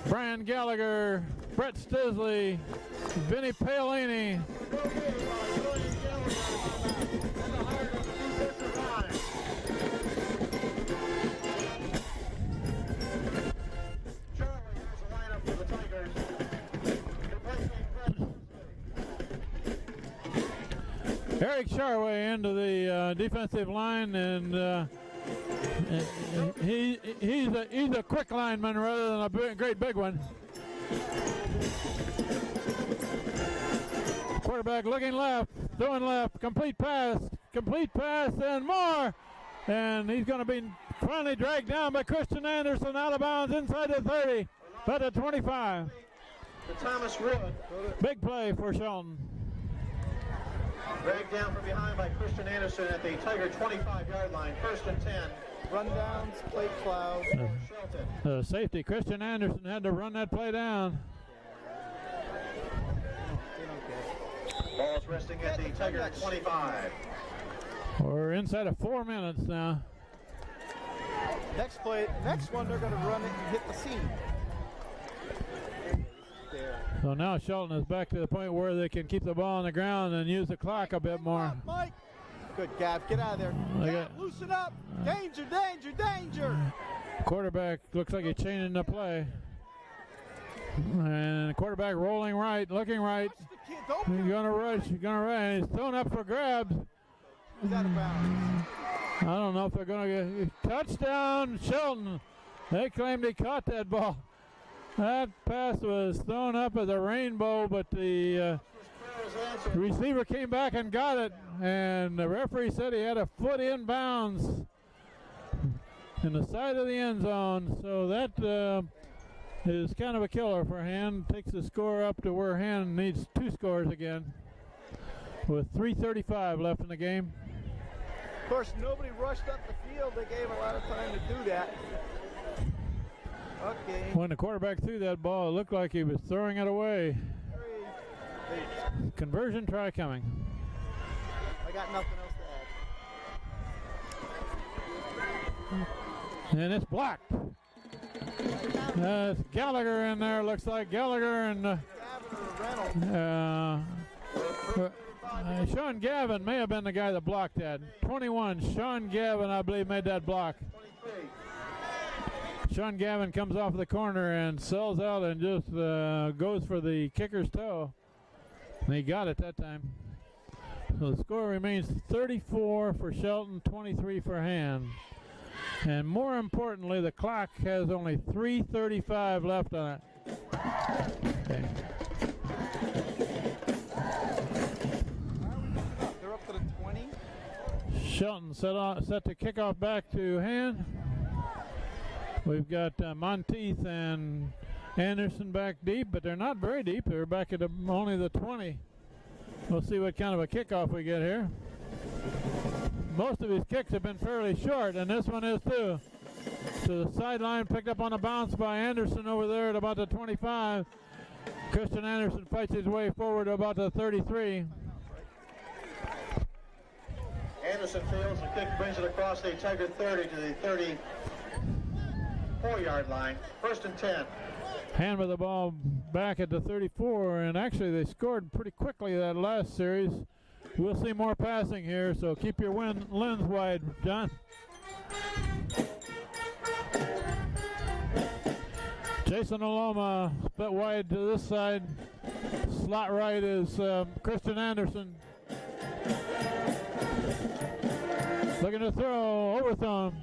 Brian Gallagher, Brett Stisley, Vinny Paolini. Eric Charway into the defensive line, and he's a quick lineman rather than a great big one. Quarterback looking left, throwing left, complete pass, and more. And he's going to be finally dragged down by Christian Anderson out of bounds inside the 30, but at 25. To Thomas Wood. Big play for Shelton. Dragged down from behind by Christian Anderson at the Tiger 25-yard line. 1st and 10. Rundowns, play cloud. Shelton. The safety, Christian Anderson, had to run that play down. Ball's resting at the Tiger 25. We're inside of 4 minutes now. Next one, they're going to run it and hit the seam. There. So now Shelton is back to the point where they can keep the ball on the ground and use the clock a bit more. Mike. Good, Gav. Get out of there. Gav, loosen up. Danger, danger, danger. Quarterback looks like he's changing the play. And the quarterback rolling right, looking right. He's going to rush. He's thrown up for grabs. He's out of bounds. I don't know if they're going to get touchdown, Shelton. They claimed he caught that ball. That pass was thrown up as a rainbow, but the receiver came back and got it, and the referee said he had a foot in bounds in the side of the end zone. So that is kind of a killer for Han. Takes the score up to where Han needs 2 scores again with 3:35 left in the game. Of course, nobody rushed up the field. They gave a lot of time to do that. Okay. When the quarterback threw that ball, it looked like he was throwing it away. Conversion try coming. I got nothing else to add. And it's blocked. It's Gallagher in there. Looks like Gallagher and Sean Gavin may have been the guy that blocked that. 21, Sean Gavin, I believe, made that block. 23. Sean Gavin comes off the corner and sells out and just goes for the kicker's toe. And he got it that time. So the score remains 34 for Shelton, 23 for Han. And more importantly, the clock has only 3:35 left on it. Okay. They're up to the 20. Shelton set to kick off back to Han. We've got Monteith and Anderson back deep, but they're not very deep. They're back at only the 20. We'll see what kind of a kickoff we get here. Most of his kicks have been fairly short, and this one is too. To the sideline, picked up on a bounce by Anderson over there at about the 25. Christian Anderson fights his way forward to about the 33. Anderson fails. The kick brings it across the Tiger 30 to the 34-yard line. 1st and 10. Han with the ball back at the 34, and actually they scored pretty quickly that last series. We'll see more passing here, so keep your lens wide, John. Jason Aloma split wide to this side. Slot right is Christian Anderson. Looking to throw, overthrown.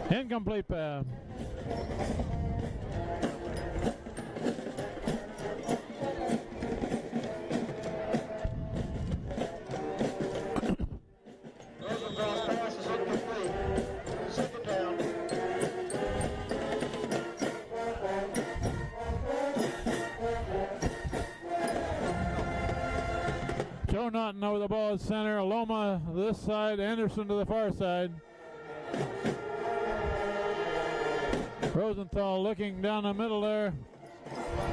Incomplete pass. Rosenthal's pass is incomplete. Second down. Joe Naughton over the ball at center. Aloma this side. Anderson to the far side. Rosenthal looking down the middle there.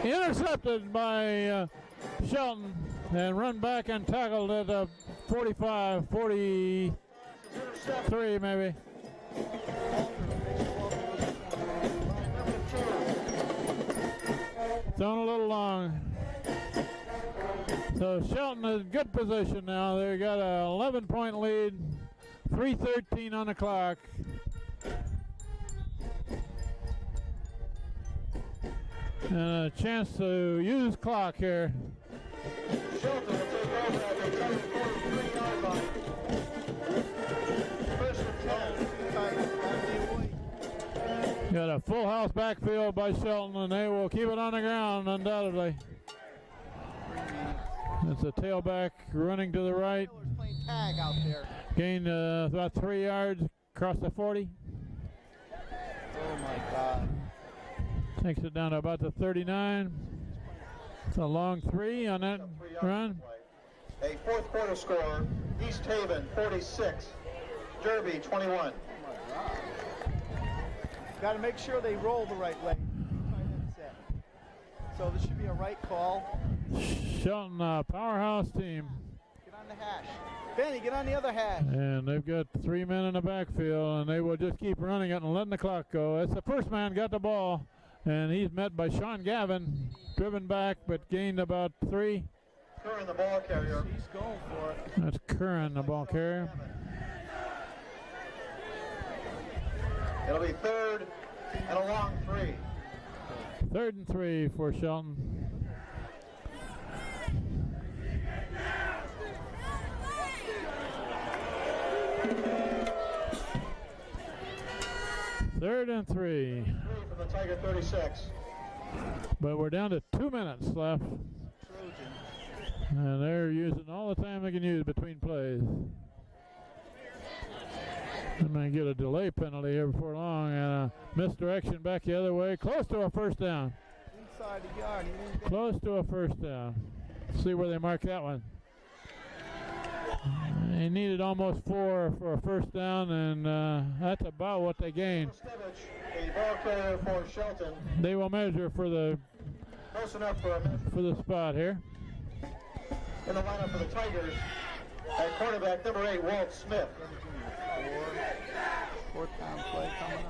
Intercepted by Shelton and run back and tackled at 45, 43 maybe. Thrown a little long. So Shelton is in good position now. They got a 11-point lead, 3:13 on the clock. And a chance to use clock here. Shelton will take over at the 43-yard line. First and 10. Got a full house backfield by Shelton, and they will keep it on the ground undoubtedly. It's a tailback running to the right. Playing tag out there. Gained about 3 yards across the 40. Oh my God. Takes it down to about the 39. It's a long 3 on that run. A fourth quarter score, East Haven 46, Derby 21. Got to make sure they roll the right way. Set. So this should be a right call. Shelton, powerhouse team. Get on the hash. Benny, get on the other hash. And they've got 3 men in the backfield, and they will just keep running it and letting the clock go. As the first man got the ball, and he's met by Sean Gavin, driven back but gained about 3. Curran, the ball carrier. He's going for it. That's Curran, the ball carrier. It'll be third and a long 3. 3rd and 3 for Shelton. Third and 3. 3 from the Tiger 36. But we're down to 2 minutes left. And they're using all the time they can use between plays. I'm going to get a delay penalty here before long, and a misdirection back the other way. Close to a first down. Inside the yard. Close to a first down. Let's see where they mark that one. They needed almost 4 for a first down, and that's about what they gained. A ball carrier for Shelton. They will measure for the Close enough for a minute. for the spot here. In the lineup for the Tigers, at quarterback number 8, Walt Smith. Fourth down play coming up.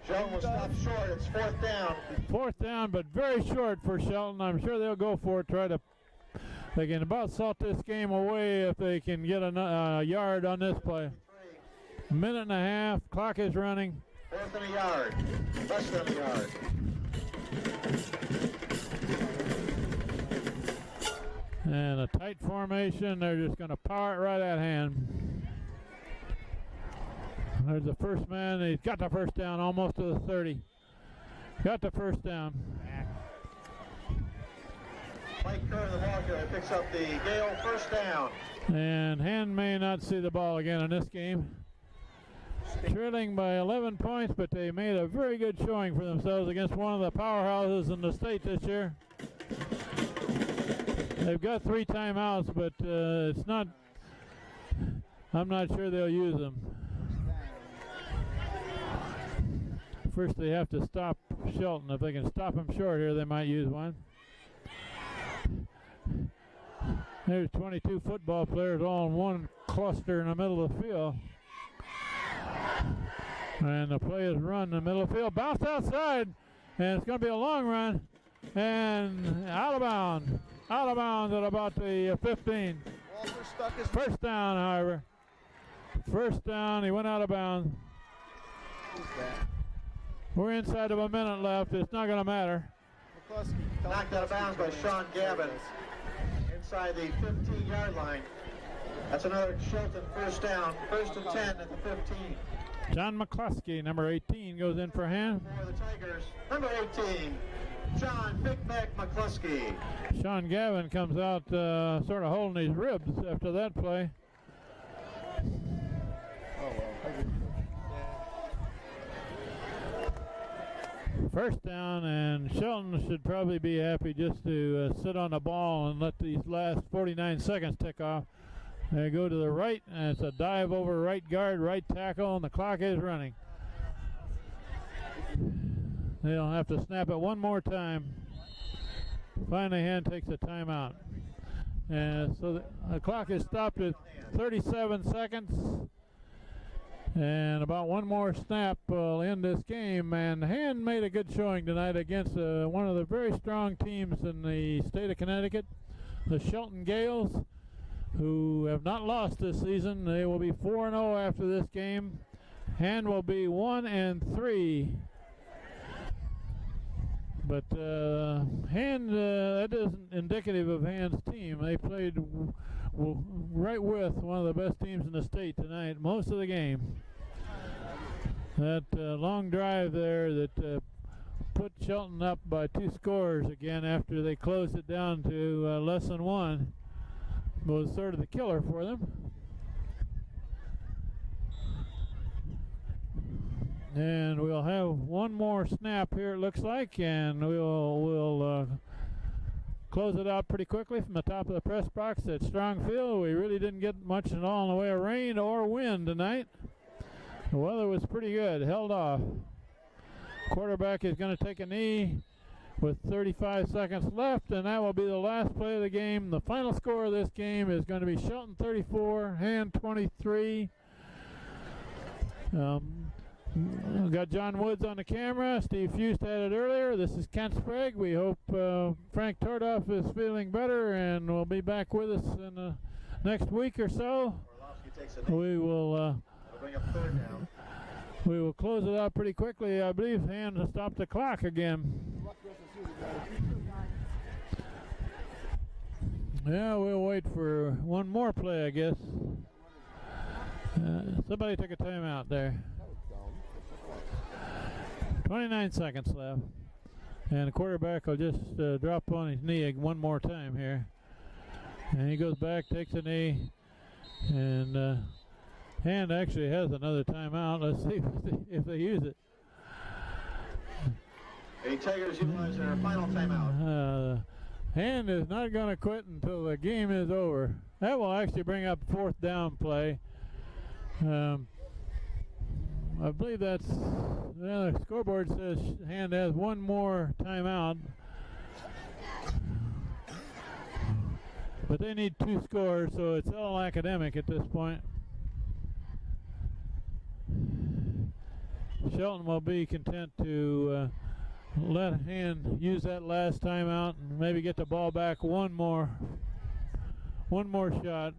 Shelton will stop short. It's 4th down. 4th down, but very short for Shelton. I'm sure they'll go for it. They can about salt this game away if they can get a yard on this play. Minute and a half. Clock is running. 4th and a yard. Less than a yard. And a tight formation. They're just going to power it right at hand. There's the first man. He's got the first down almost to the 30. Got the first down. Mike Curran, the ball carrier, picks up the Gale first down. And Hand may not see the ball again in this game. Trailing by 11 points, but they made a very good showing for themselves against one of the powerhouses in the state this year. They've got 3 timeouts, but it's not, I'm not sure they'll use them. First they have to stop Shelton. If they can stop him short here, they might use one. There's 22 football players all in one cluster in the middle of the field. And the play is run in the middle of the field. Bounce outside. And it's going to be a long run. And out of bounds. Out of bounds at about the 15. First down, however. First down. He went out of bounds. We're inside of a minute left. It's not going to matter. Knocked out of bounds by Sean Gavin inside the 15-yard line. That's another Shelton first down. First and 10 at the 15. John McCluskey, number 18, goes in for a hand. For the Tigers, number 18, John Big Mac McCluskey. Sean Gavin comes out sort of holding his ribs after that play. First down, and Shelton should probably be happy just to sit on the ball and let these last 49 seconds tick off. They go to the right, and it's a dive over right guard, right tackle, and the clock is running. They'll have to snap it one more time. Finally, hand takes a timeout. And so the clock is stopped at 37 seconds. And about one more snap will end this game. And Hand made a good showing tonight against one of the very strong teams in the state of Connecticut, the Shelton Gales, who have not lost this season. They will be 4-0 after this game. Hand will be 1-3. But Hand, that isn't indicative of Hand's team. They played right with one of the best teams in the state tonight, most of the game. That long drive there that put Shelton up by 2 scores again after they closed it down to less than 1 was sort of the killer for them. And we'll have one more snap here, it looks like, and we'll close it out pretty quickly from the top of the press box at Strong Field. We really didn't get much at all in the way of rain or wind tonight. The weather was pretty good, held off. Quarterback is going to take a knee with 35 seconds left, and that will be the last play of the game. The final score of this game is going to be Shelton 34, Hand 23. We've got John Woods on the camera. Steve Fust had it earlier. This is Kent Sprague. We hope Frank Tordoff is feeling better and will be back with us in the next week or so. We will close it out pretty quickly. I believe Hand to stop the clock again. Yeah, we'll wait for one more play, I guess. Somebody took a timeout there. 29 seconds left. And the quarterback will just drop on his knee one more time here. And he goes back, takes a knee. And Hand actually has another timeout. Let's see if they use it. The Tigers utilize their final timeout. Hand is not going to quit until the game is over. That will actually bring up 4th down play. I believe that's, the scoreboard says Hand has one more timeout. But they need 2 scores, so it's all academic at this point. Shelton will be content to let Hand use that last timeout and maybe get the ball back one more shot.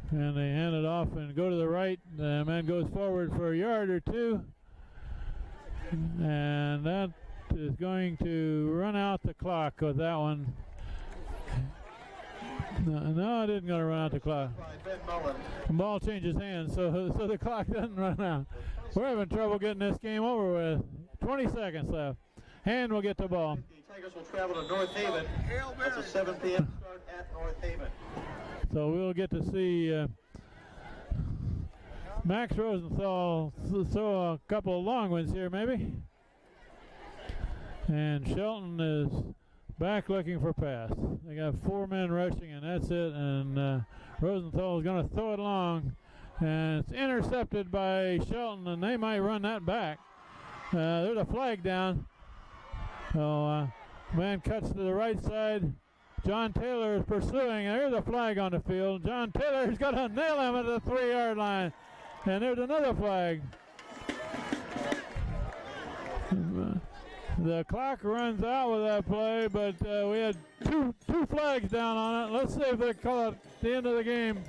And they hand it off and go to the right. The man goes forward for a yard or 2. And that is going to run out the clock with that one. No, it isn't going to run out the clock. The ball changes hands, so the clock doesn't run out. We're having trouble getting this game over with. 20 seconds left. Hand will get the ball. The Tigers will travel to North Haven. That's a 7 p.m. start at North Haven. So we'll get to see Max Rosenthal throw a couple of long ones here, maybe. And Shelton is back looking for pass. They got 4 men rushing, and that's it. And Rosenthal is going to throw it long, and it's intercepted by Shelton, and they might run that back. There's a flag down. So man cuts to the right side, John Taylor is pursuing. There's a flag on the field. John Taylor's going to nail him at the 3-yard line. And there's another flag. The clock runs out with that play, but we had two flags down on it. Let's see if they call it at the end of the game.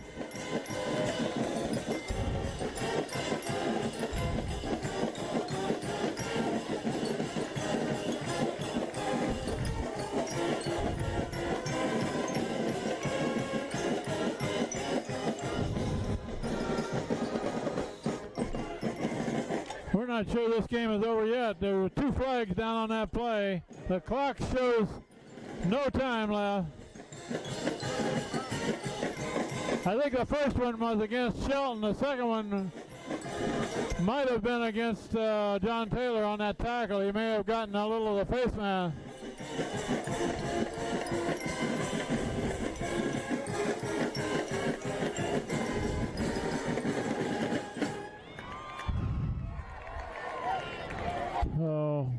We're not sure this game is over yet. There were 2 flags down on that play. The clock shows no time left. I think the first one was against Shelton. The second one might have been against John Taylor on that tackle. He may have gotten a little of the face mask. So,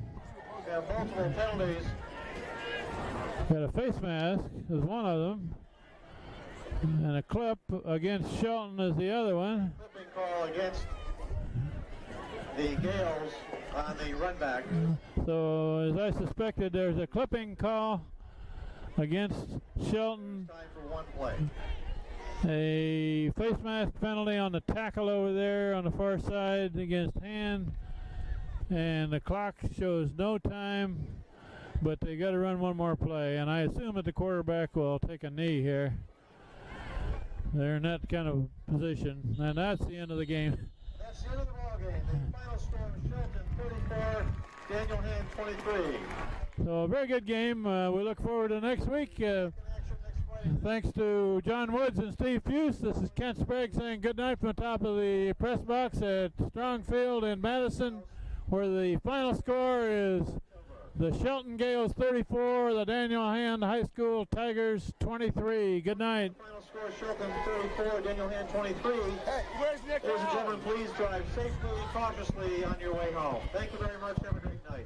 We have multiple penalties. got a face mask is one of them, and a clip against Shelton is the other one. Clipping call against the Gales on the run back. So, as I suspected, there's a clipping call against Shelton. Time for one play. A face mask penalty on the tackle over there on the far side against Hand. And the clock shows no time, but they got to run one more play. And I assume that the quarterback will take a knee here. They're in that kind of position. And that's the end of the game. That's the end of the ball game. The final score is Shelton 34, Daniel Hand 23. So a very good game. We look forward to next week. Thanks to John Woods and Steve Fuse. This is Kent Sprague saying good night from the top of the press box at Strong Field in Madison, where the final score is the Shelton Gales 34, the Daniel Hand High School Tigers 23. Good night. Final score Shelton 34, Daniel Hand 23. Hey, where's Nick? Ladies and gentlemen, please drive safely and cautiously on your way home. Thank you very much. Have a great night.